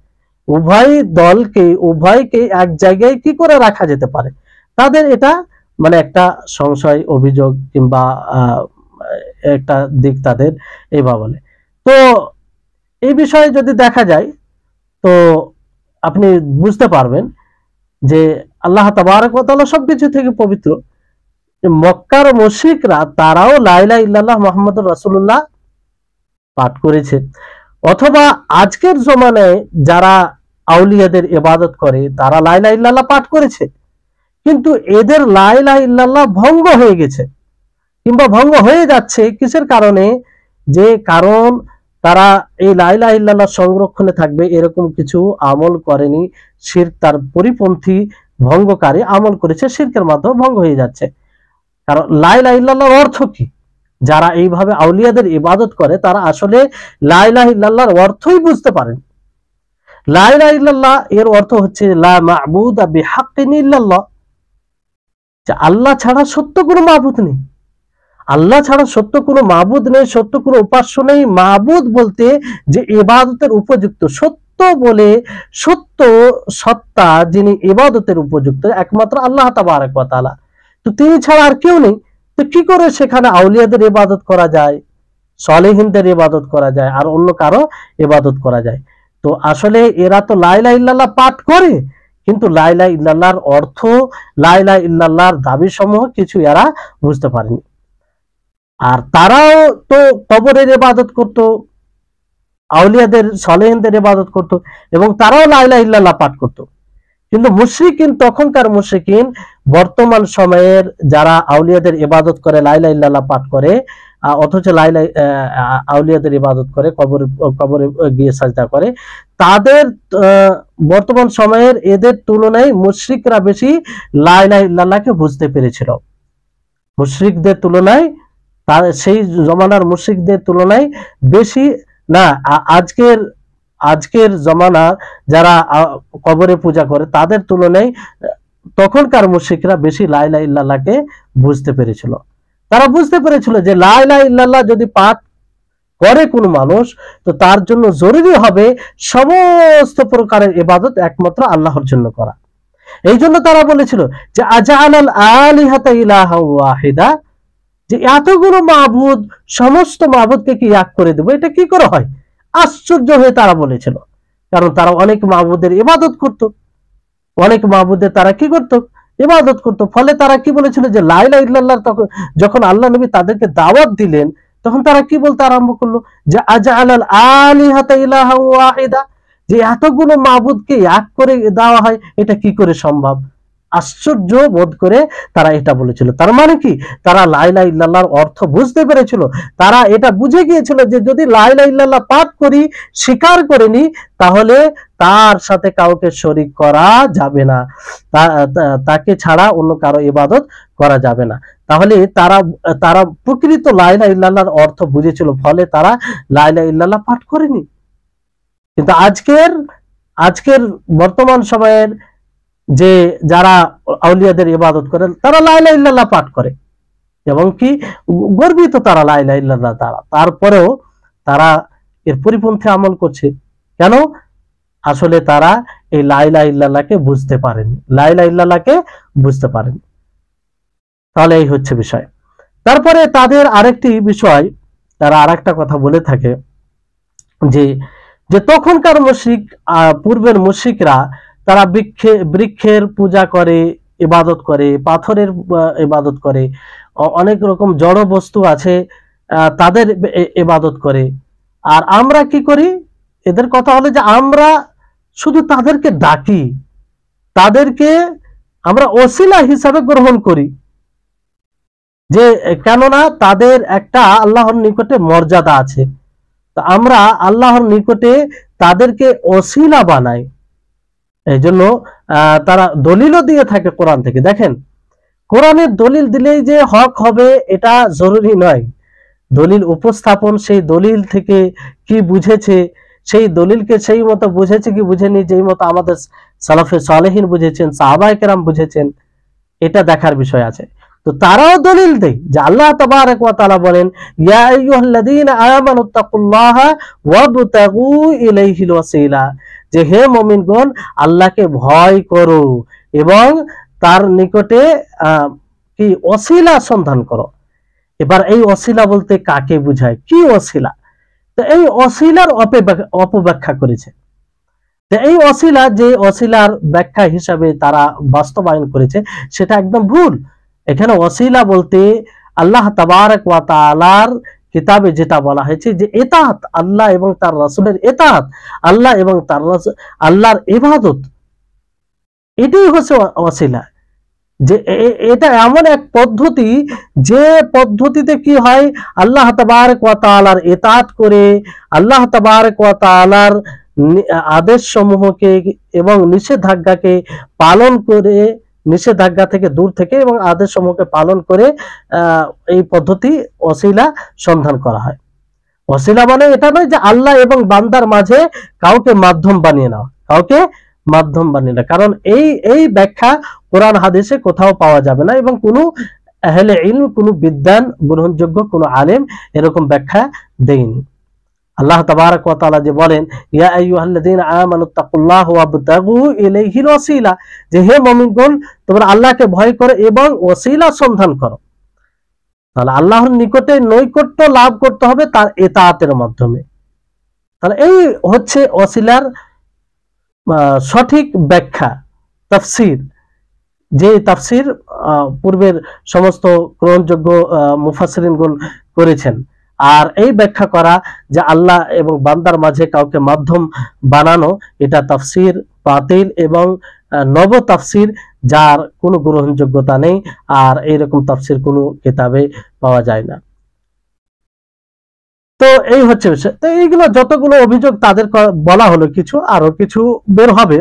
উভয়কে এক জায়গায় কি করে রাখা যেতে পারে? তাদের এটা মানে একটা সংশয়, অভিযোগ কিংবা একটা দিক তাদের এইভাবে বলে। তো এই বিষয়ে যদি দেখা যায় তো আপনি বুঝতে পারবেন যে আল্লাহ তাবারক ওয়া তাআলা সবকিছু থেকে পবিত্র। মক্কার মুশরিকরা তারাও লা ইলাহা ইল্লাল্লাহ মুহাম্মাদুর রাসূলুল্লাহ পাঠ করেছে, অথবা আজকের জমানায় যারা আউলিয়াদের ইবাদত করে তারা লা ইলাহা ইল্লাল্লাহ পাঠ করেছে, কিন্তু এদের লা ইলাহা ইল্লাল্লাহ ভঙ্গ হয়ে গেছে কিংবা ভঙ্গ হয়ে যাচ্ছে। কিসের কারণে? যে কারণ তারা এই লা ইলাহা ইল্লাল্লাহ সংরক্ষণে থাকবে এরকম কিছু আমল করেনি, শিরক তার পরিপন্থী ভঙ্গকারী আমল করেছে, শিরকের মাধ্যমে ভঙ্গ হয়ে যাচ্ছে। কারণ লা ইলাহা ইল্লাল্লাহর অর্থ কি? যারা এইভাবে আউলিয়াদের ইবাদত করে তারা আসলে লা ইলাহা ইল্লাল্লাহর অর্থই বুঝতে পারেন। লা ইলাহা ইল্লাল্লাহ এর অর্থ হচ্ছে লা মা'বুদা বিহাক্কিন ইল্লাল্লাহ, যে আল্লাহ ছাড়া সত্য কোনো মাবুদ নেই, আল্লাহ ছাড়া সত্য কোনো মাবুদ নেই, সত্য কোনো উপাস্য নেই। মাবুদ বলতে যে ইবাদতের উপযুক্ত, সত্য বলে সত্য সত্তা যিনি ইবাদতের উপযুক্ত একমাত্র আল্লাহ তাবারক ওয়া তাআলা, তো তিনি ছাড়া আর কেউ নেই। তো কি করে সেখানে আউলিয়াদের ইবাদত করা যায়, সলিহিনদের ইবাদত করা যায়, আর অন্য কারো ইবাদত করা যায়? তো আসলে এরা তো লা ইলাহা ইল্লাল্লাহ পাঠ করে, কিন্তু লা ইলাহা ইল্লাল্লাহর অর্থ, লা ইলাহা ইল্লাল্লাহর দাবি সমূহ কিছু এরা বুঝতে পারেনি। আর তারাও তো কবরের ইবাদত করত, আউলিয়াদের সলিহিনদের ইবাদত করত, এবং তারাও লা ইলাহা ইল্লাল্লাহ পাঠ করত। কিন্তু মুশরিকিন, তখনকার মুশরিকিন বর্তমান সময়ের যারা আউলিয়াদের ইবাদত করে, লা ইলাহা ইল্লাল্লাহ পাঠ করে, অথচ আউলিয়াদের ইবাদত করে, কবরে গিয়ে সাজদা করে, তাদের বর্তমান সময়ের এদের তুলনায় মুশরিকরা বেশি লা ইলাহা ইল্লাল্লাহকে বুঝতে পেরেছিল। মুশরিকদের তুলনায়, তার সেই জমানার মুশরিকদের তুলনায় বেশি না, আজকের জমানার যারা কবরে পূজা করে তাদের তুলনায় তখনকার মুশরিকরা বেশি লা ইলাহা ইল্লাল্লাহকে বুঝতে পেরেছিল। তারা বুঝতে পেরেছিল যে লা ইলাহা ইল্লাল্লাহ যদি পাঠ করে কোনো মানুষ, তো তার জন্য জরুরি হবে সমস্ত প্রকারের ইবাদত একমাত্র আল্লাহর জন্য করা। এই জন্য তারা বলেছিল যে আজআলাল আলিহাতা ইলাহা ওয়াহিদা, যে এতগুলো মাবুদ, সমস্ত মাবুদকে কি এক করে দেব, এটা কি করে হয়? আশ্চর্য হয়ে তারা বলেছিল, কারণ তারা অনেক মাবুদের ইবাদত করত, অনেক মাবুদের তারা কি করত? ইবাদত করত। ফলে তারা কি বলেছিল যে লা ইলাহা ইল্লাল্লাহ, যখন আল্লাহ নবী তাদেরকে দাওয়াত দিলেন তখন তারা কি বলতে আরম্ভ করলো যে আজআলাল আলিহাতা ইলাহা ওয়াহিদা, যে এতগুলো মাবুদকে এক করে দেওয়া হয়, এটা কি করে সম্ভব? আশ্চর্য বোধ করে তারা এটা বলেছিল। তার মানে কি? তারা লা ইলাহা ইল্লাল্লাহর অর্থ বুঝতে পেরেছিল। তারা এটা বুঝে গিয়েছিল যে যদি লা ইলাহা ইল্লাল্লাহ পাঠ করি, স্বীকার করিনি, তাহলে তার সাথে কাউকে শরীক করা যাবে না, তাকে ছাড়া অন্য কারো ইবাদত করা যাবে না। তাহলে তারা প্রকৃত লা ইলাহা ইল্লাল্লাহর অর্থ বুঝেছিল, ফলে তারা লা ইলাহা ইল্লাল্লাহ পাঠ করেনি। কিন্তু আজকের বর্তমান সময়ের যে যারা আউলিয়াদের ইবাদত করে তারা লা ইলাহা ইল্লাল্লাহ পাঠ করে, এবং কি গর্বিত তারা লা ইলাহা ইল্লাল্লাহ দ্বারা, তারপরেও তারা এর পরিপন্থী আমল করছে। কেন? আসলে তারা এই লা ইলাহা ইল্লাল্লাহকে বুঝতে পারেনি, লা ইলাহা ইল্লাল্লাহকে বুঝতে পারেনি। তাহলে এই হচ্ছে বিষয়। তারপরে তাদের আরেকটি বিষয়, তারা আরেকটা কথা বলে থাকে যে তখনকার মুশরিক, পূর্বের মুশরিকরা তারা বৃক্ষের পূজা করে, ইবাদত করে, পাথরের ইবাদত করে, অনেক রকম জড় বস্তু আছে তাদের ইবাদত করে। আর আমরা কি করি? এদের কথা হলো যে আমরা শুধু তাদেরকে ডাকি, তাদেরকে আমরা ওসিলা হিসাবে গ্রহণ করি, যে কেননা তাদের একটা আল্লাহর নিকটে মর্যাদা আছে, তো আমরা আল্লাহর নিকটে তাদেরকে ওসিলা বানাই, এই জন্য তারা দলিলও দিয়ে থাকে কোরআন থেকে। দেখেন, কোরআনের দলিল দিলেই যে হক হবে এটা জরুরি নয়। দলিল উপস্থাপন, সেই দলিল থেকে কি বুঝেছে, সেই দলিলকে সেই মতো বুঝেছে কি বুঝেনি, যেই মতো আমাদের সালাফে সালেহিন বুঝেছেন, সাহাবায়ে কেরাম বুঝেছেন, এটা দেখার বিষয় আছে। তো তারাও দলিল দেয় যে আল্লাহ তাবারক ওয়া তাআলা বলেন, ইয়া আইয়ুহাল্লাযীনা আমানুত্তাকুল্লাহা ওয়াবতাগু ইলাইহিল ওয়াসিলা, যে হে মুমিনগণ আল্লাহকে ভয় করো এবং তার নিকটে কি ওসিলা সন্ধান করো। এবার এই ওসিলা বলতে কাকে বোঝায়, কি ওসিলা? তো এই ওসিলার অপব্যাখ্যা করেছে। তো এই ওসিলা, যে ওসিলার ব্যাখ্যা হিসাবে তারা বাস্তবায়ন করেছে, সেটা একদম ভুল। এখানে ওসিলা বলতে আল্লাহ তাবারক ওয়া তাআলার কিতাবে যেটা বলা হয়েছে যে ইতাআত, আল্লাহ এবং তার রাসূলের ইতাআত, আল্লাহ এবং তার আল্লাহর ইবাদত, এটাই হচ্ছে ওসিলা। যে এটা এমন এক পদ্ধতি, যে পদ্ধতিতে কি হয়, আল্লাহ তাবারক ওয়া তাআলার ইতাআত করে, আল্লাহ তাবারক ওয়া তাআলার আদেশ সমূহকে এবং নিষেধাজ্ঞাকে পালন করে, নিষেধাজ্ঞা থেকে দূর থেকে এবং আদেশ সমূহকে পালন করে এই পদ্ধতি ওসিলা সন্ধান করা হয়। ওসিলা মানে এটা নয় যে আল্লাহ এবং বান্দার মাঝে কাউকে মাধ্যম বানিয়ে নাও, কাউকে মাধ্যম বানিয়ে না, কারণ এই ব্যাখ্যা কোরআন হাদিসে কোথাও পাওয়া যাবে না, এবং কোনো আহলে ইলম, কোনো বিদ্বান, গ্রহণযোগ্য কোনো আলেম এরকম ব্যাখ্যা দেয়নি। আল্লাহ তাবারক ওয়া তাআলা যে বলেন, ইয়া আইয়ুহাল্লাযীনা আমানুত্তাকুল্লাহা ওয়াবতাগু ইলাইহিল ওয়াসিলা, যে হে মুমিনগণ তোমরা আল্লাহকে ভয় করো এবং ওসিলা সন্ধান করো। তাহলে আল্লাহর নিকটে নৈকট্য লাভ করতে হবে তার ইতাআতের মাধ্যমে। তাহলে এই হচ্ছে ওসিলার সঠিক ব্যাখ্যা, তাফসীর, যে তাফসীর পূর্বের সমস্ত গ্রহণযোগ্য মুফাসসিরিনগণ করেছেন। আর এই ব্যাখ্যা করা যে আল্লাহ এবং বান্দার মাঝে কাউকে মাধ্যম বানানো, এটা তাফসীর বাতিল এবং নব তাফসীর, যার কোনো গ্রহণযোগ্যতা নেই, আর এইরকম তাফসীর কোনো কিতাবে পাওয়া যায় না। তো এই হচ্ছে বিষয়। তো এইগুলো যতগুলো অভিযোগ তাদের বলা হলো, কিছু আরো কিছু বের হবে,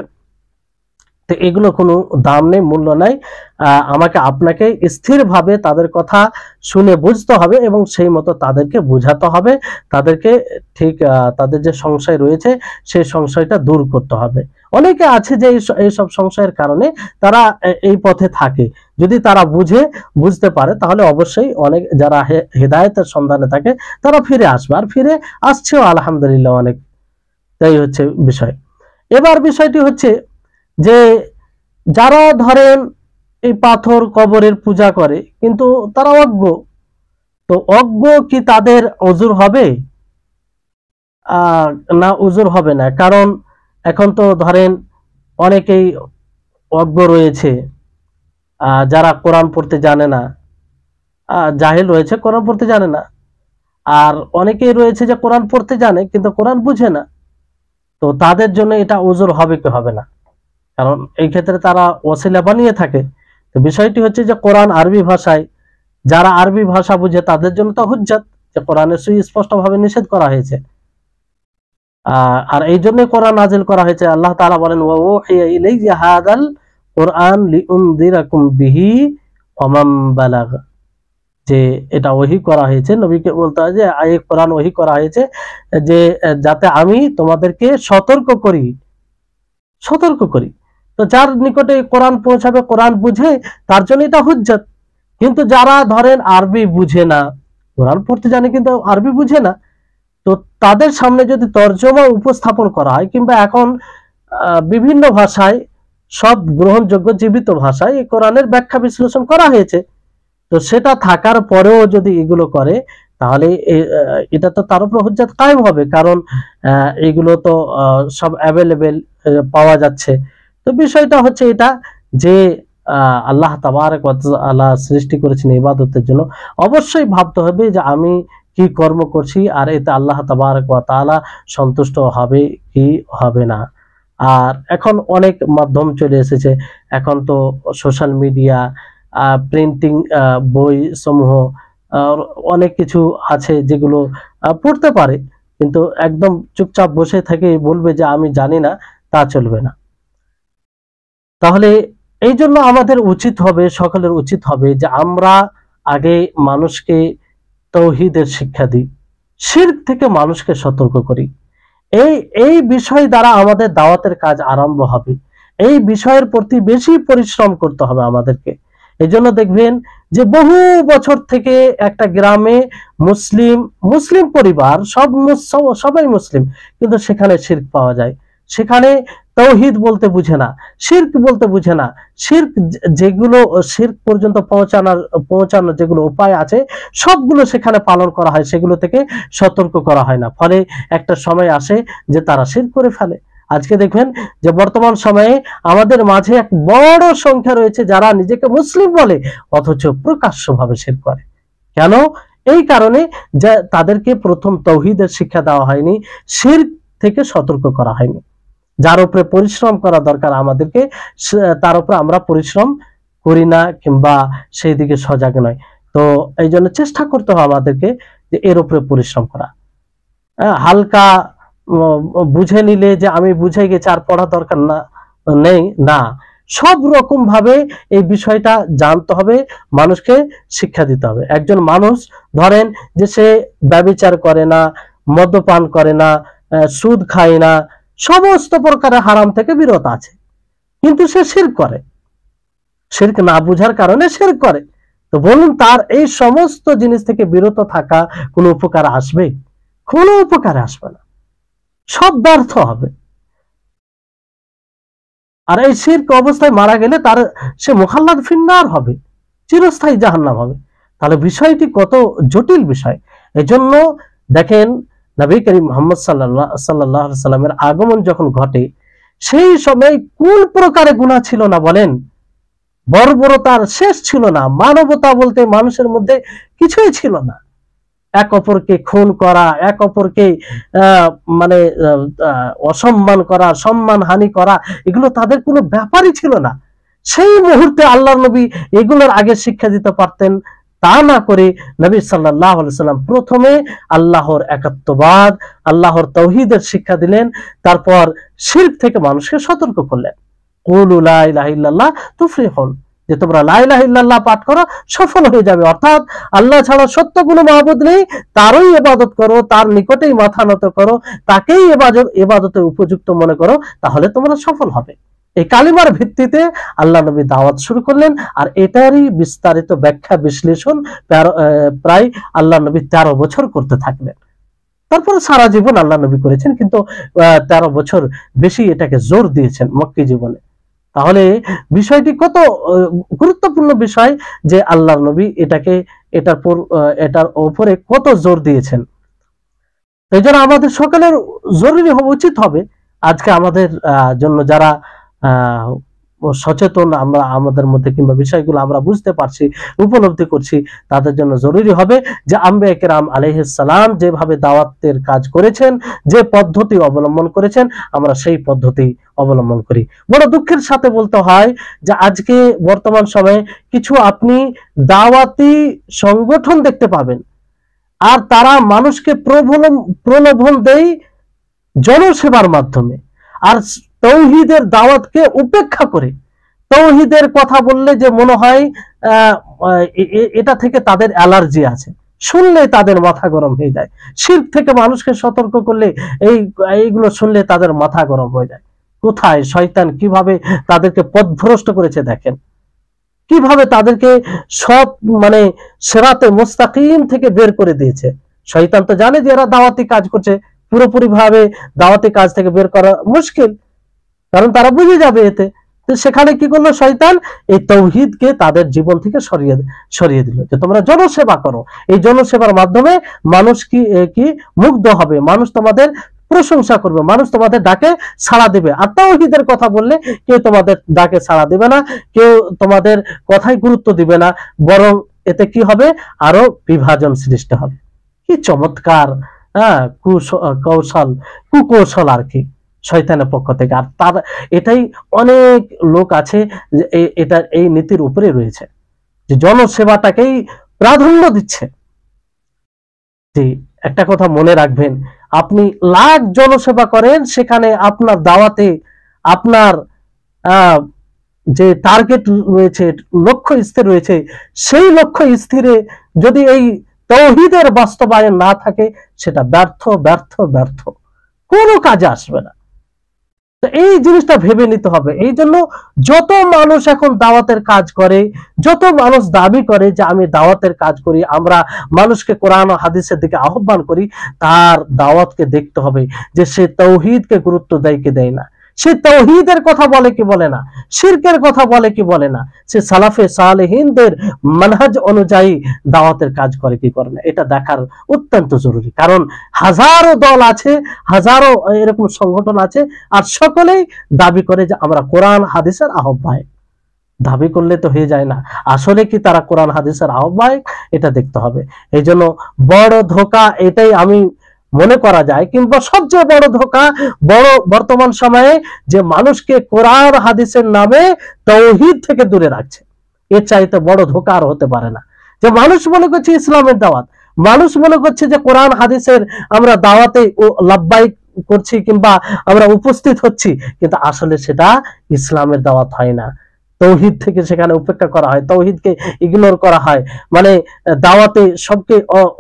তো এগুলো কোনো দাম নেই, মূল্য নাই। আমাকে আপনাকে স্থিরভাবে তাদের কথা শুনে বুঝতে হবে এবং সেই মতো তাদেরকে বোঝাতে হবে, তাদেরকে ঠিক তাদের যে সংশয় রয়েছে সেই সংশয়টা দূর করতে হবে। অনেকে আছে যে এইসব সংশয়ের কারণে তারা এই পথে থাকে, যদি তারা বুঝতে পারে তাহলে অবশ্যই অনেক যারা হেদায়েতের সন্ধানে থাকে তারা ফিরে আসবে, আর ফিরে আসছেও আলহামদুলিল্লাহ অনেক। তাই হচ্ছে বিষয়। এবার বিষয়টি হচ্ছে যে যারা ধরেন এই পাথর কবরের পূজা করে কিন্তু তারা অজ্ঞ, তো অজ্ঞ কি তাদের ওযর হবে? না, ওযর হবে না। কারণ এখন তো ধরেন অনেকেই অজ্ঞ রয়েছে, যারা কোরআন পড়তে জানে না, জাহেল রয়েছে, কোরআন পড়তে জানে না। আর অনেকেই রয়েছে যে কোরআন পড়তে জানে কিন্তু কোরআন বুঝে না। তো তাদের জন্য এটা ওযর হবে কি হবে না? কারণ এই ক্ষেত্রে তারা ওসিলা বানিয়ে থাকে। তো বিষয়টি হচ্ছে যে কোরআন আরবি ভাষায়, যারা আরবি ভাষা বুঝে তাদের জন্য তো হুজ্জাত, যে কোরআনে সুস্পষ্টভাবে নিষেধ করা হয়েছে। আর এই জন্য কোরআন নাজিল করা হয়েছে। আল্লাহ তাআলা বলেন, ওয়া উহিয়া ইলাইয়া হাদাল কোরআন লিউনযিরাকুম বিহি ওয়া মান বালাগ, যে এটা ওহী করা হয়েছে, নবীকে বলতে হয় যে এই কোরআন ওহী করা হয়েছে যে যাতে আমি তোমাদেরকে সতর্ক করি। তো যার নিকটে কোরআন পৌঁছাবে, কোরআন বুঝে, তার জন্য এটা হুজ্জাত। কিন্তু যারা ধরেন আরবি বুঝে না, কোরআন পড়তে জানে কিন্তু আরবি বুঝে না, তো তাদের সামনে যদি তরজমা উপস্থাপন করা হয়, কিংবা এখন বিভিন্ন ভাষায়, সব গ্রহণযোগ্য জীবিত ভাষায় এই কোরআনের ব্যাখ্যা বিশ্লেষণ করা হয়েছে, তো সেটা থাকার পরেও যদি এগুলো করে তাহলে এটা তো তার উপর হুজ্জাত কায়েম হবে, কারণ এগুলো তো সব অ্যাভেলেবেল পাওয়া যাচ্ছে। তো বিষয়টা হচ্ছে এটা যে আল্লাহ তাবারক ওয়া তাআলা সৃষ্টি করেছেন ইবাদতের জন্য, অবশ্যই ভাবতে হবে যে আমি কি কর্ম করছি আর এতে আল্লাহ তাবারক ওয়া তাআলা সন্তুষ্ট হবে কি হবে না। আর এখন অনেক মাধ্যম চলে এসেছে, এখন তো সোশ্যাল মিডিয়া, প্রিন্টিং বই সমূহ, অনেক কিছু আছে যেগুলো পড়তে পারে। কিন্তু একদম চুপচাপ বসে থেকে বলবে যে আমি জানি না, তা চলবে না। তাহলে এই জন্য আমাদের উচিত হবে, সকলের উচিত হবে যে আমরা আগে মানুষকে তৌহিদের শিক্ষা দিই, শিরক থেকে মানুষকে সতর্ক করি। এই এই বিষয় দ্বারা আমাদের দাওয়াতের কাজ আরম্ভ হবে। এই বিষয়ের প্রতি বেশি পরিশ্রম করতে হবে আমাদেরকে। এই জন্য দেখবেন যে বহু বছর থেকে একটা গ্রামে মুসলিম মুসলিম পরিবার, সবাই মুসলিম, কিন্তু সেখানে শিরক পাওয়া যায়। সেখানে তৌহিদ বলতে বুঝে না, শিরক বলতে বুঝে না। শিরক যেগুলো শিরক পর্যন্ত পৌঁছানোর যেগুলো উপায় আছে সবগুলো সেখানে পালন করা হয়, সেগুলো থেকে সতর্ক করা হয় না। ফলে একটা সময় আসে যে তারা শিরক করে ফেলে। আজকে দেখবেন যে বর্তমান সময়ে আমাদের মাঝে এক বড় সংখ্যা রয়েছে যারা নিজেকে মুসলিম বলে অথচ প্রকাশ্যভাবে শিরক করে। কেন? এই কারণে যে তাদেরকে প্রথম তৌহিদের শিক্ষা দেওয়া হয়নি, শিরক থেকে সতর্ক করা হয়নি। যার উপরে পরিশ্রম করা দরকার আমাদেরকে, তার উপরে আমরা পরিশ্রম করি না কিংবা সেই দিকে সজাগ নয়। তো এই জন্য চেষ্টা করতে হবে আমাদেরকে যে এর উপরে পরিশ্রম করা। হালকা বুঝে নিলে যে আমি বুঝে গেছি আর পড়া দরকার নেই, না, সব রকম ভাবে এই বিষয়টা জানতে হবে, মানুষকে শিক্ষা দিতে হবে। একজন মানুষ ধরেন যে সে ব্যভিচার করে না, মদ্যপান করে না, সুদ খায় না, সমস্ত প্রকারের হারাম থেকে বিরত আছে, কিন্তু সে শিরক করে, শিরক না বুঝার কারণে শিরক করে। তো বলুন, তার এই সমস্ত জিনিস থেকে বিরত থাকা কোনো উপকার আসবে? কোনো উপকার আসবে না, সব ব্যর্থ হবে। আর এই শিরক অবস্থায় মারা গেলে তার সে মুখাল্লাদ ফিন্নার হবে, চিরস্থায়ী জাহান্নাম হবে। তাহলে বিষয়টি কত জটিল বিষয়। এজন্য দেখেন নবী করিম মুহাম্মদ সাল্লাল্লাহু আলাইহি সাল্লামের আগমন যখন ঘটে, সেই সময় কোন প্রকারে গুনাহ ছিল না বলেন? বর্বরতার শেষ ছিল না, মানবতা বলতে মানুষের মধ্যে কিছুই ছিল না। এক অপরকে খুন করা, এক অপরকে মানে অসম্মান করা, সম্মান হানি করা, এগুলো তাদের কোনো ব্যাপারই ছিল না। সেই মুহূর্তে আল্লাহর নবী এগুলোর আগে শিক্ষা দিতে পারতেন, তা না করে নবী সাল্লাল্লাহু আলাইহি সাল্লাম প্রথমে আল্লাহর একাত্মবাদ, আল্লাহর তাওহীদের শিক্ষা দিলেন, তারপর শিরক থেকে মানুষকে সতর্ক করলেন। কুলু লা ইলাহা ইল্লাল্লাহ তুফলিহুন, যে তোমরা লা ইলাহা ইল্লাল্লাহ পাঠ করো, সফল হয়ে যাবে। অর্থাৎ আল্লাহ ছাড়া সত্য কোনো মাবুদ নেই, তারই ইবাদত করো, তার নিকটেই মাথা নত করো, তাকেই ইবাদতের উপযুক্ত মনে করো, তাহলে তোমরা সফল হবে। এই কালিমার ভিত্তিতে আল্লাহ নবী দাওয়াত শুরু করলেন। আর এটারই বিস্তারিত ব্যাখ্যা বিশ্লেষণ প্রায় আল্লাহ নবী 13 বছর করতে থাকলেন। তারপরে সারা জীবন আল্লাহ নবী করেছেন, কিন্তু 13 বছর বেশি এটাকে জোর দিয়েছেন মক্কি জীবনে। তাহলে বিষয়টি কত গুরুত্বপূর্ণ বিষয় যে আল্লাহর নবী এটার উপরে কত জোর দিয়েছেন। এই জন্য আমাদের সকলের জরুরি হওয়া উচিত হবে, আজকে আমাদের জন্য যারা সচেতন আমরা আমাদের মধ্যে, কিংবা বিষয়গুলো আমরা বুঝতে পারছি, উপলব্ধি করছি, তাদের জন্য জরুরি হবে যে আম্বিয়া কেরাম আলাইহিস সালাম যেভাবে দাওয়াতের কাজ করেছেন, যে পদ্ধতি অবলম্বন করেছেন, আমরা সেই পদ্ধতি অবলম্বন করি। বড় দুঃখের সাথে বলতে হয় যে আজকে বর্তমান সময়ে কিছু আপনি দাওয়াতি সংগঠন দেখতে পাবেন, আর তারা মানুষকে প্রলোভন দেয় জনসেবার মাধ্যমে, আর তৌহিদের দাওয়াতকে উপেক্ষা করে। তৌহিদের কথা বললে যে মনে হয় এটা থেকে তাদের অ্যালার্জি আছে, শুনলে তাদের মাথা গরম হয়ে যায়। শিরক থেকে মানুষকে সতর্ক করলে এইগুলো শুনলে তাদের মাথা গরম হয়ে যায়। কোথায় শয়তান কিভাবে তাদেরকে পথভ্রষ্ট করেছে দেখেন, কিভাবে তাদেরকে সব মানে সিরাতে মুস্তাকিম থেকে বের করে দিয়েছে। শয়তান তো জানে যে এরা দাওয়াতি কাজ করছে, পুরোপুরি ভাবে দাওয়াতি কাজ থেকে বের করা মুশকিল, কারণ তারা বুঝে যাবে এতে। তো সেখানে কি করলো শয়তান? এই তৌহিদকে তাদের জীবন থেকে সরিয়ে দিল, যে তোমরা জনসেবা করো, এই জনসেবার মাধ্যমে মানুষ কি মুগ্ধ হবে, মানুষ তোমাদের প্রশংসা করবে, মানুষ তোমাদের ডাকে সাড়া দেবে। আর তাওহীদের কথা বললে কেউ তোমাদের ডাকে সাড়া দেবে না, কেউ তোমাদের কথায় গুরুত্ব দিবে না, বরং এতে কি হবে? আরো বিভাজন সৃষ্টি হবে। কি চমৎকার কুকৌশল আর কি শয়তানের পক্ষ থেকে। আর তার এটাই অনেক লোক আছে যে এটা এই নীতির উপরে রয়েছে, যে জনসেবাটাকেই প্রাধান্য দিচ্ছে। যে একটা কথা মনে রাখবেন, আপনি লাখ জনসেবা করেন, সেখানে আপনার দাওয়াতে আপনার যে টার্গেট রয়েছে, লক্ষ্য স্থির রয়েছে, সেই লক্ষ্য স্থিরে যদি এই তাওহীদের বাস্তবায়ন না থাকে, সেটা ব্যর্থ ব্যর্থ ব্যর্থ, কোনো কাজে আসবে না। তো এই জিনিসটা ভেবে নিতে হবে। এই জন্য যত মানুষ এখন দাওয়াতের কাজ করে, যত মানুষ দাবি করে যে আমি দাওয়াতের কাজ করি, আমরা মানুষকে কোরআন ও হাদিসের দিকে আহ্বান করি, তার দাওয়াতকে দেখতে হবে যে সে তাওহীদকে গুরুত্ব দেয় কি দেয় না, সে তাওহীদের কথা বলে কি বলে না, শিরকের কথা বলে কি বলে না, সে সালাফে সালেহিনদের মানহাজ অনুযায়ী দাওয়াতের কাজ করে কি করে না, এটা দেখার অত্যন্ত জরুরি। কারণ হাজারো দল আছে, হাজারো এরকম সংগঠন আছে, আর সকলেই দাবি করে যে আমরা কোরআন হাদিসের আহ্বায়ক। দাবি করলে তো হয়ে যায় না, আসলে কি তারা কোরআন হাদিসের আহ্বায়ক, এটা দেখতে হবে। এই জন্য বড় ধোঁকা এটাই আমি মনে করা যায়, কিংবা সবচেয়ে বড় ধোঁকা বড় বর্তমান সময়ে, যে মানুষকে কোরআন হাদিসের নামে তাওহীদ থেকে দূরে রাখছে। এর চাইতে বড় ধোঁকা আর হতে পারে না। যে মানুষ মনে করছে ইসলামের দাওয়াত, মানুষ মনে করছে যে কোরআন হাদিসের আমরা দাওয়াতে লাব্বাইক করছি কিংবা আমরা উপস্থিত হচ্ছি, কিন্তু আসলে সেটা ইসলামের দাওয়াত হয় না। তাওহীদ থেকে সেখানে উপেক্ষা করা হয়, তাওহীদকে ইগনোর করা হয়, মানে দাওয়াতে সবকে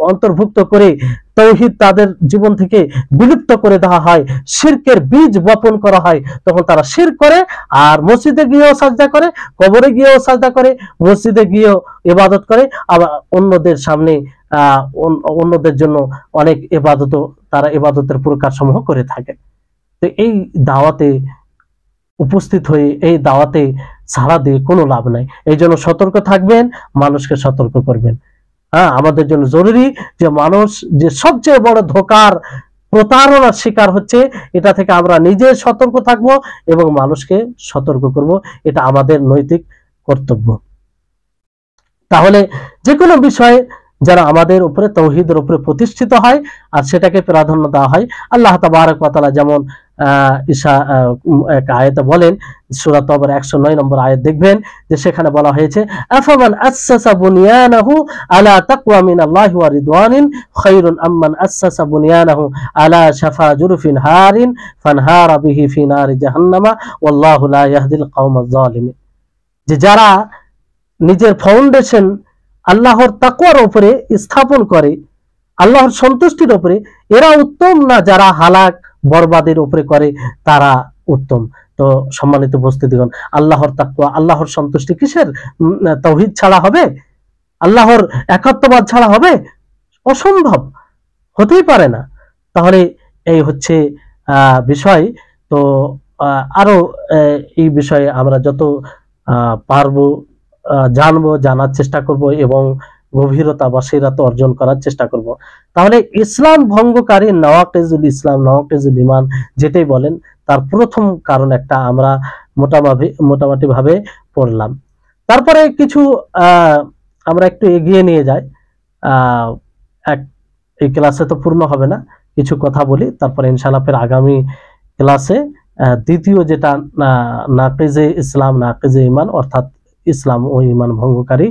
অন্তর্ভুক্ত করে তাওহীদ তাদের জীবন থেকে বিলুপ্ত করে দেওয়া হয়, শিরকের বীজ বপন করা হয়। তখন তারা শিরক করে, আর মসজিদে গিয়েও সাজদা করে, কবরে গিয়েও সাজদা করে, মসজিদে গিয়েও ইবাদত করে, আবার অন্যদের সামনে অন্যদের জন্য অনেক ইবাদত, তারা ইবাদতের প্রকার সমূহ করে থাকে। তো এই দাওয়াতে উপস্থিত হয়ে এই দাওয়াতে সাড়া দিয়ে কোনো লাভ নাই। এই জন্য সতর্ক থাকবেন, মানুষকে সতর্ক করবেন। হ্যাঁ, আমাদের জন্য জরুরি যে মানুষ যে সবচেয়ে বড় ধোঁকার প্রতারণার শিকার হচ্ছে, এটা থেকে আমরা নিজে সতর্ক থাকব এবং মানুষকে সতর্ক করব, এটা আমাদের নৈতিক কর্তব্য। তাহলে যে কোনো বিষয়ে যারা আমাদের উপরে তাওহীদের উপরে প্রতিষ্ঠিত হয় আর সেটাকে প্রাধান্য দেওয়া হয়, আল্লাহ তাবারক ওয়া তাআলা যেমন এক আয়াতে বলেন, সূরা তওবার 109 নম্বর আয়াত দেখবেন যে সেখানে বলা হয়েছে, আফামান আসাসা বুনিয়ানাহু আলা তাকওয়া মিনাল্লাহি ওয়া রিদওয়ানিন খায়রুন আম্মান আসাসা বুনিয়ানাহু আলা শাফা জুরফিন হারিন ফানহারা বিহি ফি নারি জাহান্নামা ওয়াল্লাহু লা ইয়াহদিল কওমাজ জালিমিন। যে যারা নিজের ফাউন্ডেশন আল্লাহর তাকওয়ার উপরে স্থাপন করে, আল্লাহর সন্তুষ্টির উপরে, এরা উত্তম না যারা হালাক বরবাদের উপরে করে তারা উত্তম। তো সম্মানিত উপস্থিতিগণ, আল্লাহর তাকওয়া, আল্লাহর সন্তুষ্টি কিসের? তাওহীদ ছাড়া হবে? আল্লাহর একাত্মবাদ ছাড়া হবে? অসম্ভব, হতেই পারে না। তাহলে এই হচ্ছে বিষয়। তো আরো এই বিষয়ে আমরা যত পারবো জানবো, জানার চেষ্টা করব এবং গভীরতা বা সিরাত অর্জন করার চেষ্টা করব। তাহলে ইসলাম ভঙ্গকারী নওয়াকিজুল ইসলাম, নওয়াকিজুল ঈমান যেটাই বলেন, তার প্রথম কারণ একটা আমরা মোটামুটি ভাবে পড়লাম। তারপরে কিছু আমরা একটু এগিয়ে নিয়ে যাই, এই ক্লাসে তো পূর্ণ হবে না, কিছু কথা বলি, তারপরে ইনশাআল্লাহ ফের আগামী ক্লাসে দ্বিতীয় যেটা নাকিজে ইসলাম, নাকিজে ঈমান, অর্থাৎ ইসলাম ও ঈমান ভঙ্গকারী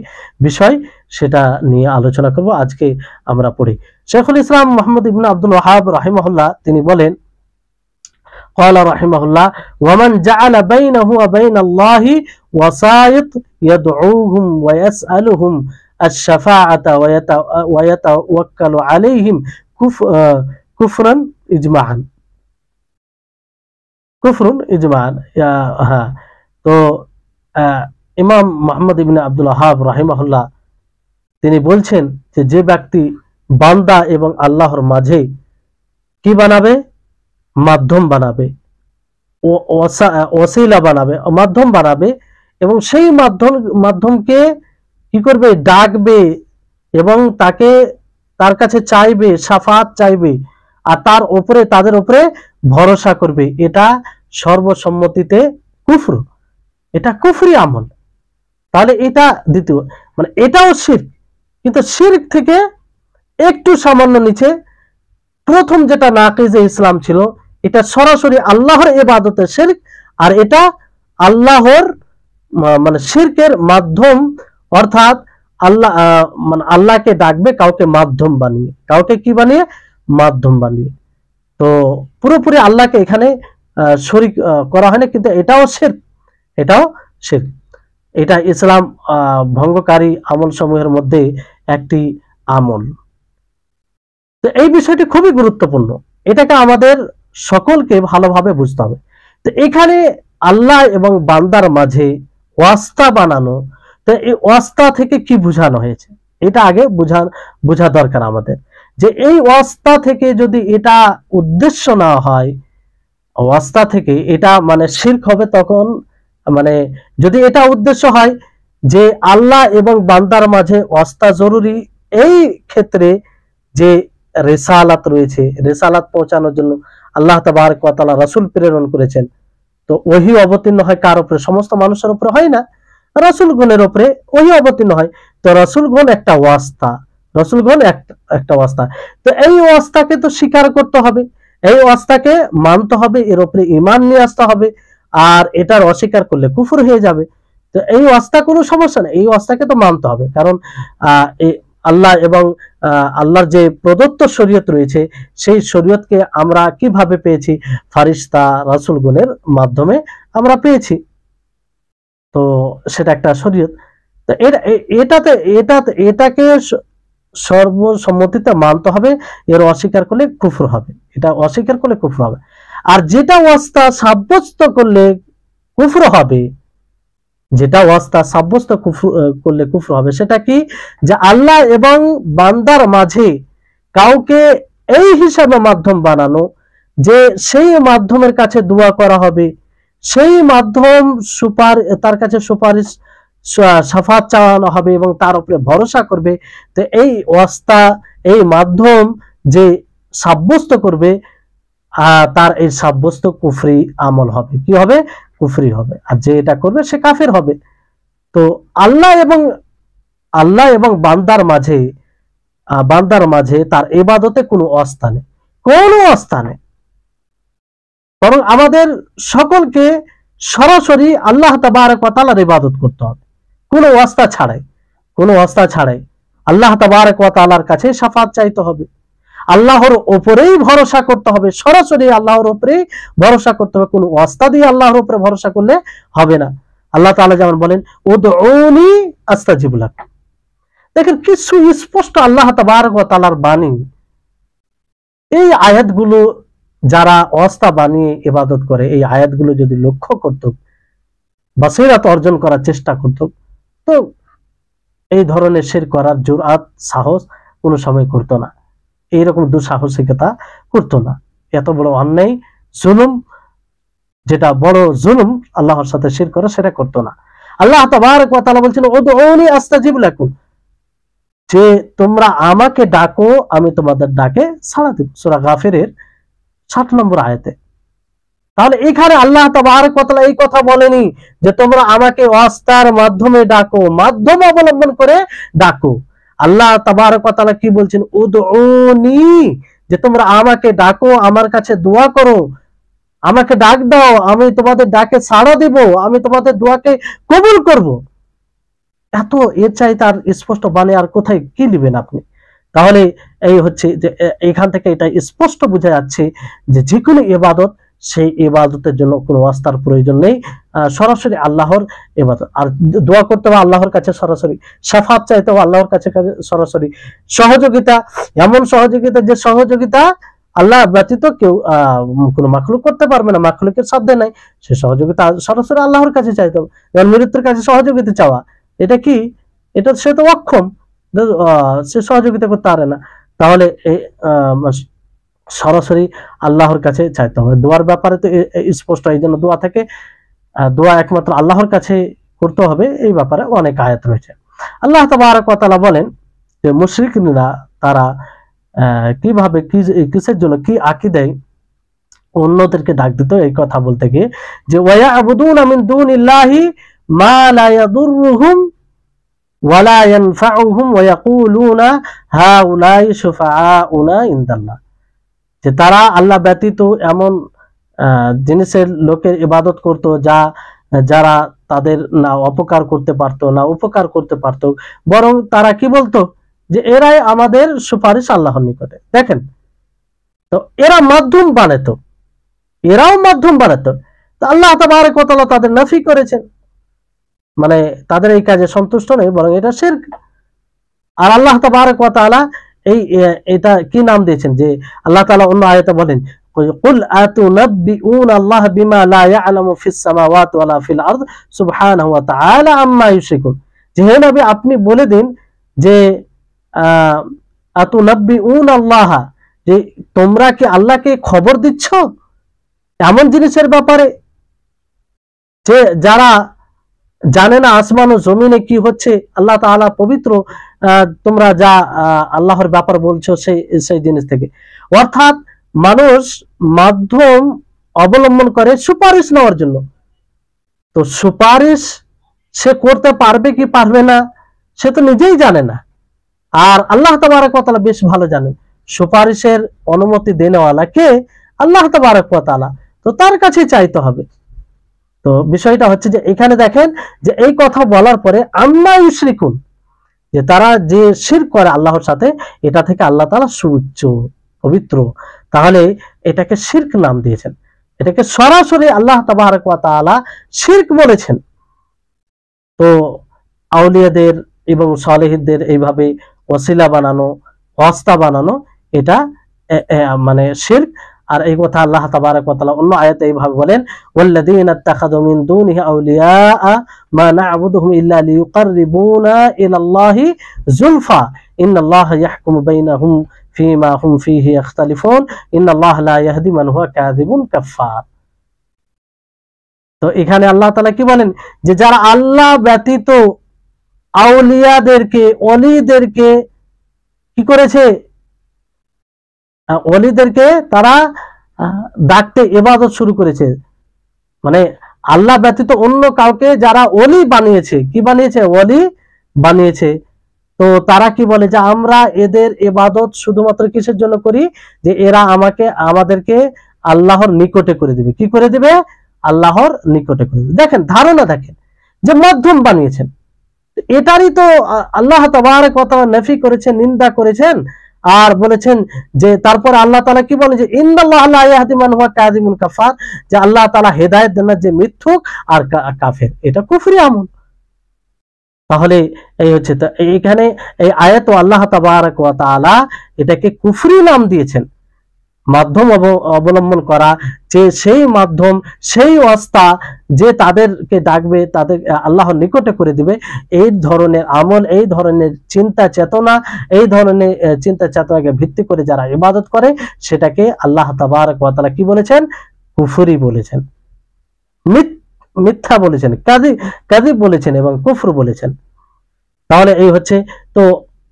বিষয়, সেটা নিয়ে আলোচনা করব। আজকে আমরা পড়ি, শেখুল ইসলাম মুহাম্মদ ইবনে আব্দুল ওয়াহাব রাহিমাহুল্লাহ তিনি বলেন, قال رحمه الله ومن جعل بينه وبين الله وسائط يدعوهم ويسألهم الشفاعة ويتوكل عليهم كفرا إجماعا হ্যাঁ। তো ইমাম মুহাম্মদ ইবনে আব্দুল ওয়াহাব রাহিমাহুল্লাহ তিনি বলছেন যে যে ব্যক্তি বান্দা এবং আল্লাহর মাঝে কি বানাবে? মাধ্যম বানাবে, ওসিলা বানাবে, মাধ্যম বানাবে, এবং সেই মাধ্যমকে কি করবে? ডাকবে এবং তার কাছে চাইবে, শাফাত চাইবে, আর তাদের উপরে ভরসা করবে। এটা সর্বসম্মতিতে কুফর, এটা কুফরি আমল। তাহলে এটা দ্বিতীয়, মানে এটাও শিরক, কিন্তু শিরক থেকে একটু সামান্য নিচে। প্রথম যেটা নাকিজে ইসলাম ছিল, এটা সরাসরি আল্লাহর ইবাদতের শিরক, আর এটা আল্লাহর মানে শিরকের মাধ্যম, অর্থাৎ আল্লাহকে ডাকবে কাউকে মাধ্যম বানিয়ে, কাউকে কি বানিয়ে? মাধ্যম বানিয়ে। তো পুরোপুরি আল্লাহকে এখানে শরীক করা হয় না, কিন্তু এটাও শিরক, এটাও শিরক। এটা ইসলাম ভঙ্গকারী আমল সমূহের মধ্যে একটি আমল। তো এই বিষয়টি খুবই গুরুত্বপূর্ণ, এটাকে আমাদের সকলকে ভালোভাবে বুঝতে হবে। তো এখানে আল্লাহ এবং বান্দার মাঝে ওয়াস্তা বানানো, তো এই ওয়াস্তা থেকে কি বোঝানো হয়েছে এটা আগে বোঝা দরকার আমাদের, যে এই ওয়াস্তা থেকে যদি এটা উদ্দেশ্য না হয়, ওয়াস্তা থেকে এটা মানে শিরক হবে। তখন মানে যদি এটা উদ্দেশ্য হয় যে আল্লাহ এবং বান্দার মাঝে ওয়াস্তা জরুরি, এই ক্ষেত্রে যে রিসালাত রয়েছে, রিসালাত পৌঁছানোর জন্য আল্লাহ তাবারক ওয়া তাআলা রাসূল প্রেরণ করেছেন। তো ওহী অবতীর্ণ হয় কার উপরে? সমস্ত মানুষের উপরে হয় না, রাসূলগণের উপরে ওহী অবতীর্ণ হয়। তো রাসূলগণ একটা ওয়াস্তা, রাসূলগণ একটা ওয়াস্তা। তো এই ওয়াস্তাকে তো স্বীকার করতে হবে, এই ওয়াস্তাকে মানতে হবে, এর উপরে ঈমান নিয়ে আসতে হবে। আর এটার অস্বীকার করলে কুফর হয়ে যাবে। তো এই ওয়াস্তা কোনো সমস্যা নেই, এই ওয়াস্তাকে তো মানতে হবে। কারণ আল্লাহ এবং আল্লাহর যে প্রদত্ত শরীয়ত রয়েছে, সেই শরীয়তকে আমরা কিভাবে পেয়েছি? ফারিস্তা রাসূলগণের মাধ্যমে আমরা পেয়েছি। তো সেটা একটা শরীয়ত। তো এটাকে সর্বসম্মতিতে মানতে হবে, এর অস্বীকার করলে কুফর হবে, এটা অস্বীকার করলে কুফর হবে। আর যেটা ওয়াস্তা সাব্যস্ত করলে কুফর হবে, যেটা ওয়াস্তা সাব্যস্ত করলে কুফর হবে, সেটা কি? যে আল্লাহ এবং বান্দার মাঝে কাউকে এই হিসাবে মাধ্যম বানানো যে সেই মাধ্যমের কাছে দোয়া করা হবে, সেই মাধ্যম তার কাছে সুপারিশ শাফাত চাওয়ানো হবে এবং তার উপরে ভরসা করবে। তো এই ওয়াস্তা, এই মাধ্যম যে সাব্যস্ত করবে, তার এই সাব্যস্ত কুফরি আমল হবে। কি হবে? কুফরি হবে। আর যে এটা করবে সে কাফের হবে। তো আল্লাহ এবং বান্দার মাঝে তার ইবাদতে কোনো অবস্থা নেই, কোনো অবস্থা নেই। বরং আমাদের সকলকে সরাসরি আল্লাহ তাবারক ওয়া তাআলার ইবাদত করতে হবে, কোনো ওয়াস্তা ছাড়াই, কোনো ওয়াস্তা ছাড়াই। আল্লাহ তাবারক ওয়া তাআলার কাছে শাফাত চাইতে হবে, আল্লাহর উপরেই ভরসা করতে হবে, সরাসরি আল্লাহর উপরেই ভরসা করতে হবে। কোনো ওয়াস্তা দিয়ে আল্লাহর উপরে ভরসা করলে হবে না। আল্লাহ তাআলা যেমন বলেন, উদউনি আস্তাজিব লাকুম। দেখেন কিছু স্পষ্ট আল্লাহ তাবারক ওয়া তাআলার বাণী। এই আয়াতগুলো যারা ওয়াস্তা বানিয়ে ইবাদত করে, এই আয়াতগুলো যদি লক্ষ্য করত, বসীরত অর্জন করার চেষ্টা করত, তো এই ধরনের শিরক করার জুরআত, সাহস কোনো সময় করত না, এইরকম দুঃসাহসিকতা করতো না। এত বড় অন্যায়, জুলুম, যেটা বড় জুলুম আল্লাহর সাথে শিরক করা, সেটা করতো না। আল্লাহ তাবারক ওয়া তাআলা বলছেন, উদউনি আস্তাজিব লাকুম, যে তোমরা আমাকে ডাকো, আমি তোমাদের ডাকে সাড়া দেব। সূরা গাফিরের 60 নম্বর আয়াতে। তাহলে এখানে আল্লাহ তাবারক ওয়া তাআলা এই কথা বলেনি যে তোমরা আমাকে ওয়াস্তার মাধ্যমে ডাকো, মাধ্যম অবলম্বন করে ডাকো। আল্লাহ তাবারক ওয়া তাআলা কি বলছেন? উদউনি, যে তোমরা আমাকে ডাকো, আমার কাছে দোয়া করো, আমাকে ডাক দাও, আমি তোমাদের ডাকে সাড়া দিব, আমি তোমাদের দোয়াকে কবুল করব। এত এর চাইতে আর স্পষ্ট বাণী আর কোথায় কি নেবেন আপনি? তাহলে এই হচ্ছে যে এখান থেকে এটা স্পষ্ট বোঝা যাচ্ছে যে যে কোনো ইবাদত, সেই ইবাদতের জন্য কোনো ওয়াস্তার প্রয়োজন নেই, সরাসরি আল্লাহর ইবাদত। আর দোয়া করতে হবে আল্লাহর কাছে সরাসরি, শাফাত চাইতে হবে আল্লাহর কাছে সরাসরি, সহযোগিতা, এমন সহযোগিতা যে সহযোগিতা আল্লাহ ব্যতীত কেউ কোনো মাখলুক করতে পারবে না, মাখলুকের সাধ্যে নাই, সে সহযোগিতা সরাসরি আল্লাহর কাছে চাইতে হবে। যেমন মৃত্যুর কাছে সহযোগিতা চাওয়া, এটা কি? এটা সে তো অক্ষম, সে সহযোগিতা করতে পারে না। তাহলে সরাসরি আল্লাহর কাছে চাইতে হবে। দোয়ার ব্যাপারে তো স্পষ্ট, এই জন্য দোয়া থেকে দোয়া একমাত্র আল্লাহর কাছে করতে হবে, এই ব্যাপারে অনেক আয়াত রয়েছে। আল্লাহ তাবারক ওয়া তাআলা বলেন যে মুশরিকরা তারা কিভাবে, কিসের জন্য, কি আকীদায় অন্যদেরকে ডাক দিত এই কথা বলতে গিয়ে, যে ওয়ায়াবুদুনা মিন দুনিল্লাহি মা লা ইয়াদুররুহুম ওয়া লা ইয়ানফাউহুম ওয়া ইয়াকুলুনা হাউলাই শুফাআউনা ইনদাল্লাহ, যে তারা আল্লাহ ব্যতীত এমন জিনিসের লোকের ইবাদত করত যারা তাদের না অপকার করতে পারত না উপকার করতে পারত, বরং তারা কি বলতো? যে এরাই আমাদের সুপারিশ আল্লাহর নিকটে। দেখেন তো এরা মাধ্যম বানাতো, এরাও মাধ্যম বানাতো। তো আল্লাহ তাবারক ওয়া তাআলা তাদের নাফি করেছেন, মানে তাদের এই কাজে সন্তুষ্ট নয়, বরং এটা শিরক। আর আল্লাহ তাবারক ওয়া তাআলা এই এটা কি নাম দিয়েছেন, যে আল্লাহ তাআলা অন্য আয়াতে বলেন কুল আতুনাব্বিউনা আল্লাহ বিমা লা ইয়ালামু ফিস সামাওয়াতি ওয়ালা ফিল আরদ সুবহানাহু ওয়া তাআলা আম্মা ইউশরিকুন, যে হে নবী আপনি বলে দিন যে আতুনাব্বিউনা আল্লাহ, যে তোমরা কি আল্লাহকে খবর দিচ্ছ এমন জিনিসের ব্যাপারে যে যারা জানে না আসমান ও জমিনে কি হচ্ছে, আল্লাহ তাআলা পবিত্র, তোমরা যা আল্লাহর ব্যাপার বলছো সেই সেই জিনিস থেকে। অর্থাৎ মানুষ মাধ্যম অবলম্বন করে সুপারিশ নেওয়ার জন্য। তো সুপারিশ সে করতে পারবে কি পারবে না সে তো নিজেই জানে না, আর আল্লাহ তাবারক ওয়া তাআলা বেশ ভালো জানেন। সুপারিশের অনুমতি দেনেওয়ালা কে? আল্লাহ তাবারক ওয়া তাআলা। তো তার কাছে চাইতে হবে। তো বিষয়টা হচ্ছে যে এখানে দেখেন যে এই কথা বলার পরে আম্মা ইউশরিকুন, যে তারা যে শিরক করে আল্লাহর সাথে, এটা থেকে আল্লাহ তাআলা সুউচ্চ, পবিত্র, তাহলে এটাকে শিরক নাম দিয়েছেন। এটাকে সরাসরি আল্লাহ তাবারক ওয়া তাআলা শিরক বলেছেন। তো আউলিয়াদের এবং সালেহীদের এইভাবে ওসিলা বানানো, ওয়াস্তা বানানো, এটা মানে শিরক। আর এই কথা আল্লাহ তাবারক ওয়া তাআলা অন্য আয়াতে এইভাবে বলেন ওয়াল্লাযীনা ইত্তাখাযু মিন দুনিহি আউলিয়া মা না'বুদুহুম ইল্লা লিয়ুকাররিবুনা ইলাল্লাহি যুলফা ইন্নাল্লাহা ইয়াহকুমু বাইনাহুম ফীমা হুম ফীহি ইখতালিফুন ইন্নাল্লাহা লা ইয়াহদি মান হুয়া কাযিবুন কাফফার। তো এখানে আল্লাহ তাআলা কি বলেন, যে যারা আল্লাহ ব্যতীত আউলিয়াদেরকে, ওলিদেরকে কি করেছে, ওলিদেরকে তারা ডাকতে ইবাদত শুরু করেছে, মানে আল্লাহ ব্যতীত অন্য কাউকে যারা ওলি বানিয়েছে, কি বানিয়েছে, ওলি বানিয়েছে। তো তারা কি বলে যে আমরা এদের ইবাদত শুধুমাত্র কিসের জন্য করি, যে এরা আমাদেরকে আল্লাহর নিকটে করে দিবে। কি করে দিবে? আল্লাহর নিকটে করে দিবে। দেখেন ধারণা, দেখেন যে মাধ্যম বানিয়েছেন, এটারই তো আল্লাহ তাবারক ওয়া তাআলা নফি করেছেন, নিন্দা করেছেন, আর বলেছেন যে তারপর আল্লাহ তাআলা কি বলে, যে ইন্নাল্লাহা লা ইয়াহদি মান হুয়া কাযিবুন কাফার, যে আল্লাহ তাআলা হেদায়েত দেন না যে মিথ্যুক আর কাফের, এটা কুফরি আমল। তাহলে এই হচ্ছে, তো এইখানে এই আয়াত আল্লাহ তাবারক ওয়া তাআলা এটাকে কুফরি নাম দিয়েছেন। মাধ্যম অবলম্বন করা, যে সেই মাধ্যম, সেই ওয়াস্তা যে তাদেরকে ডাকবে, তাদের আল্লাহর নিকটে করে দিবে, এই ধরনের আমল, এই ধরনের চিন্তা চেতনা, এই ধরনের চিন্তা চেতনাকে ভিত্তি করে যারা ইবাদত করে, সেটাকে আল্লাহ তাবারক ওয়া তাআলা কি বলেছেন? কুফরি বলেছেন, মিথ্যা বলেছেন, কাযিব বলেছেন এবং কুফর বলেছেন। তাহলে এই হচ্ছে। তো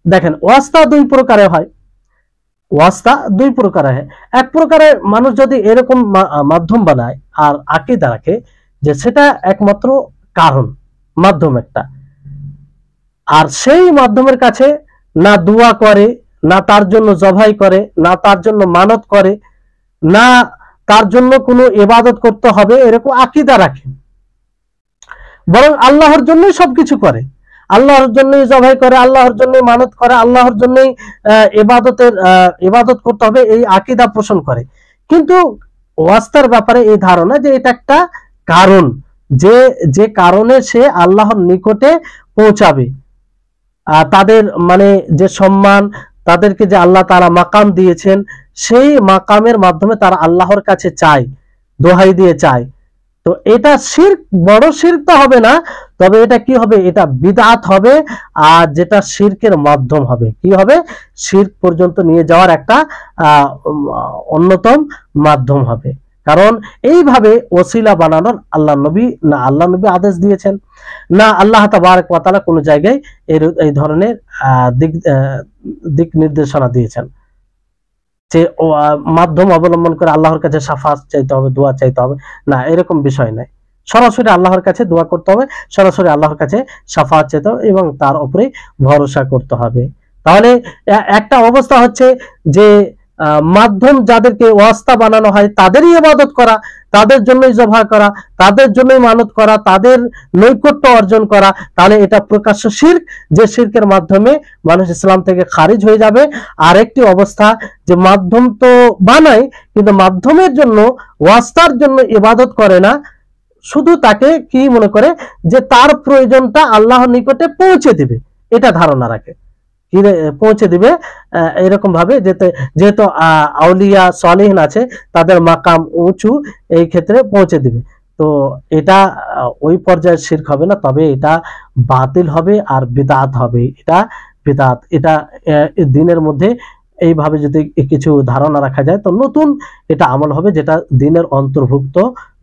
দেখেন ওয়াস্তা দুই প্রকারে হয়, ওয়াস্তা দুই প্রকার হয়। এক প্রকারে মানুষ যদি এরকম মাধ্যম বানায় আর আকীদা রাখে যে সেটা একমাত্র কারণ, মাধ্যম একটা, আর সেই মাধ্যমের কাছে না দোয়া করে, না তার জন্য জবাই করে, না তার জন্য মানত করে, না তার জন্য কোনো ইবাদত করতে হবে, এরকম আকীদা রাখে, বরং আল্লাহর জন্যই সবকিছু করে, আল্লাহর জন্যই জবাই করে, আল্লাহর জন্যই মানত করে, আল্লাহর জন্যই ইবাদত করতে হবে, এই আকীদা পোষণ করে। কিন্তু ওয়াস্তার ব্যাপারে এই ধারণা যে এটা একটা কারণ, যে কারণে সে আল্লাহর নিকটে পৌঁছাবে, তাদের মানে যে সম্মান, তাদেরকে যে আল্লাহ তাআলা মাকাম দিয়েছেন, সেই মাকামের মাধ্যমে তারা আল্লাহর কাছে চায়, দোহাই দিয়ে চায়। তো এটা শিরক, বড় শিরক তো হবে না, তবে এটা কি হবে, এটা বিদআত হবে, আর যেটা শিরকের মাধ্যম হবে, কি হবে, শিরক পর্যন্ত নিয়ে যাওয়ার একটা অন্যতম মাধ্যম হবে। কারণ এইভাবে ওসিলা বানানোর আল্লাহ নবী আদেশ দিয়েছেন না, আল্লাহ তাবারক ওয়া তাআলা কোনো জায়গায় এই ধরনের দিক নির্দেশনা দিয়েছেন যে মাধ্যম অবলম্বন করে আল্লাহর কাছে শাফাত চাইতে হবে, দোয়া চাইতে হবে, না, এরকম বিষয় নাই। সরাসরি আল্লাহর কাছে দোয়া করতে হবে, সরাসরি আল্লাহর কাছে শাফাত চাইতে হবে এবং তার উপরে ভরসা করতে হবে। তাহলে একটা অবস্থা হচ্ছে যে মাধ্যম যাদেরকে ওয়াস্তা বানানো হয় তাদেরই ইবাদত করা, তাদের জন্যই জবাহ করা, তাদের জন্যই মানত করা, তাদের নৈকট্য অর্জন করা, তাহলে এটা প্রকাশ্য শিরক, যে শিরকের মাধ্যমে মানুষ ইসলাম থেকে খারিজ হয়ে যাবে। আর একটি অবস্থা যে মাধ্যম তো বানায় কিন্তু মাধ্যমের জন্য ওয়াস্তার জন্য ইবাদত করে না, শুধু তাকে কি মনে করে যে তার প্রয়োজনটা আল্লাহর নিকটে পৌঁছে দিবে, এটা ধারণা রাখে, পৌঁছে দিবে এরকম ভাবে, যেহেতু আউলিয়া সালেহিন আছে তাদের মাকাম উঁচু, এই ক্ষেত্রে পৌঁছে দিবে। তো এটা ওই পর্যায়ের শিরক হবে না, তবে এটা বাতিল হবে আর বিদআত হবে। এটা বিদআত, এটা দিনের মধ্যে এইভাবে যদি কিছু ধারণা রাখা যায় তো নতুন এটা আমল হবে, যেটা দিনের অন্তর্ভুক্ত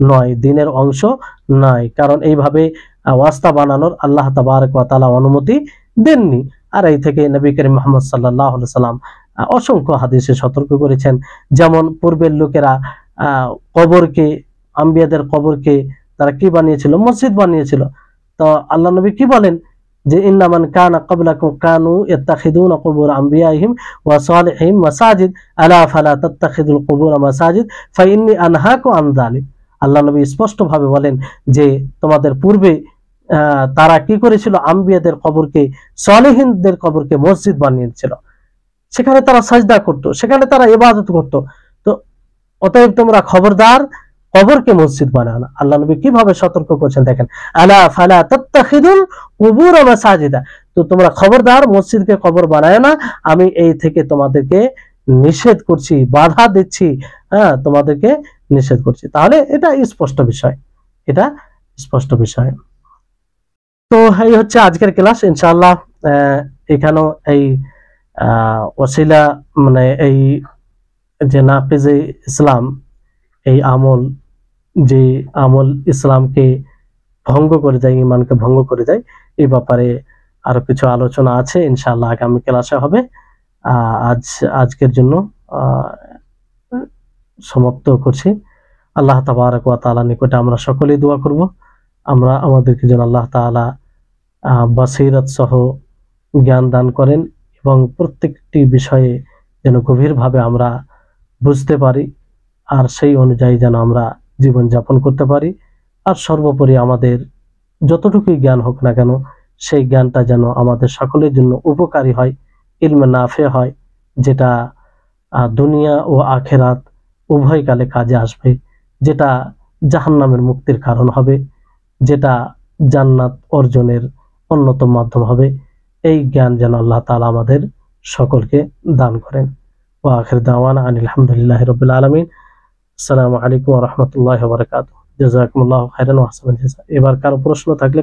নয়, দিনের অংশ নয়। কারণ এইভাবে ওয়াস্তা বানানোর আল্লাহ তাবারক ওয়া তাআলা অনুমতি দেননি। আর এই থেকে নবী করিম মুহাম্মদ সাল্লাল্লাহু আলাইহি সাল্লাম অসংখ্য হাদিসে সতর্ক করেছেন। যেমন পূর্বের লোকেরা কবরকে, আম্বিয়াদের কবরকে তারা কি বানিয়েছিল? মসজিদ বানিয়েছিল। তো আল্লাহ নবী কি বলেন যে ইন্নামান কানা ক্বাবলাকুম কানু ইয়াত্তাখিদুনা কুবুর আম্বিয়াইহিম ওয়া সালিহিম মাসাজিদ আলা ফালা তাত্তাখিদুল কুবুর মাসাজিদ ফাইন্নী আনহাকু আন যালিক। আল্লাহ নবী স্পষ্ট ভাবে বলেন যে তোমাদের পূর্বে তারা কি করেছিল? আম্বিয়াদের কবরকে, সালেহিনদের কবরকে মসজিদ বানিয়েছিল, সেখানে তারা সাজদা করত, সেখানে তারা ইবাদত করত। তো অতএব তোমরা খবরদার কবরকে মসজিদ বানাও না। আল্লাহ নবী কিভাবে সতর্ক করছেন দেখেন, আলা ফালা তাত্তাখিদুল কুবুর মাসাজিদা, তো তোমরা খবরদার মসজিদকে কবর বানায় না, আমি এই থেকে তোমাদেরকে নিষেধ করছি, বাধা দিচ্ছি, হ্যাঁ তোমাদেরকে নিষেধ করছি। তাহলে এটা স্পষ্ট বিষয়, এটা স্পষ্ট বিষয়। তো এই হচ্ছে আজকের ক্লাস। ইনশাআল্লাহ এখানেও এই ওসিলা মানে এই যে নাকিজে ইসলাম, এই আমল, যে আমল ইসলামকে ভঙ্গ করে দেয়, ইমানকে ভঙ্গ করে দেয়, এই ব্যাপারে আরো কিছু আলোচনা আছে, ইনশাআল্লাহ আগামী ক্লাসে হবে। আজকের জন্য সমাপ্ত করছি। আল্লাহ তাবারক ওয়া তাআলা নিকটে আমরা সকলেই দোয়া করব, আমরা আমাদেরকে যেন আল্লাহ তাআলা বাসিরাত সহ জ্ঞান দান করেন এবং প্রত্যেকটি বিষয়ে যেন গভীরভাবে আমরা বুঝতে পারি, আর সেই অনুযায়ী যেন আমরা জীবন যাপন করতে পারি। আর সর্বোপরি আমাদের যতটুকুই জ্ঞান হোক না কেন, সেই জ্ঞানটা যেন আমাদের সকলের জন্য উপকারী হয়, ইলমে নাফে হয়, যেটা দুনিয়া ও আখেরাত উভয় কালে কাজে আসবে, যেটা জাহান্নামের মুক্তির কারণ হবে, যেটা জান্নাত অর্জনের অন্যতম মাধ্যম হবে। এই জ্ঞান যেন আল্লাহ তাআলা আমাদের সকলকে দান করেন। ওয়া আখির দাওয়ানা আনিল হামদুলিল্লাহি রাব্বিল আলামিন। আসসালামু আলাইকুম ওয়া রাহমাতুল্লাহি ওয়া বারাকাতুহু। জাযাকুমুল্লাহু খাইরান ওয়া আহসানাল জাযা। এবার কারো প্রশ্ন থাকলে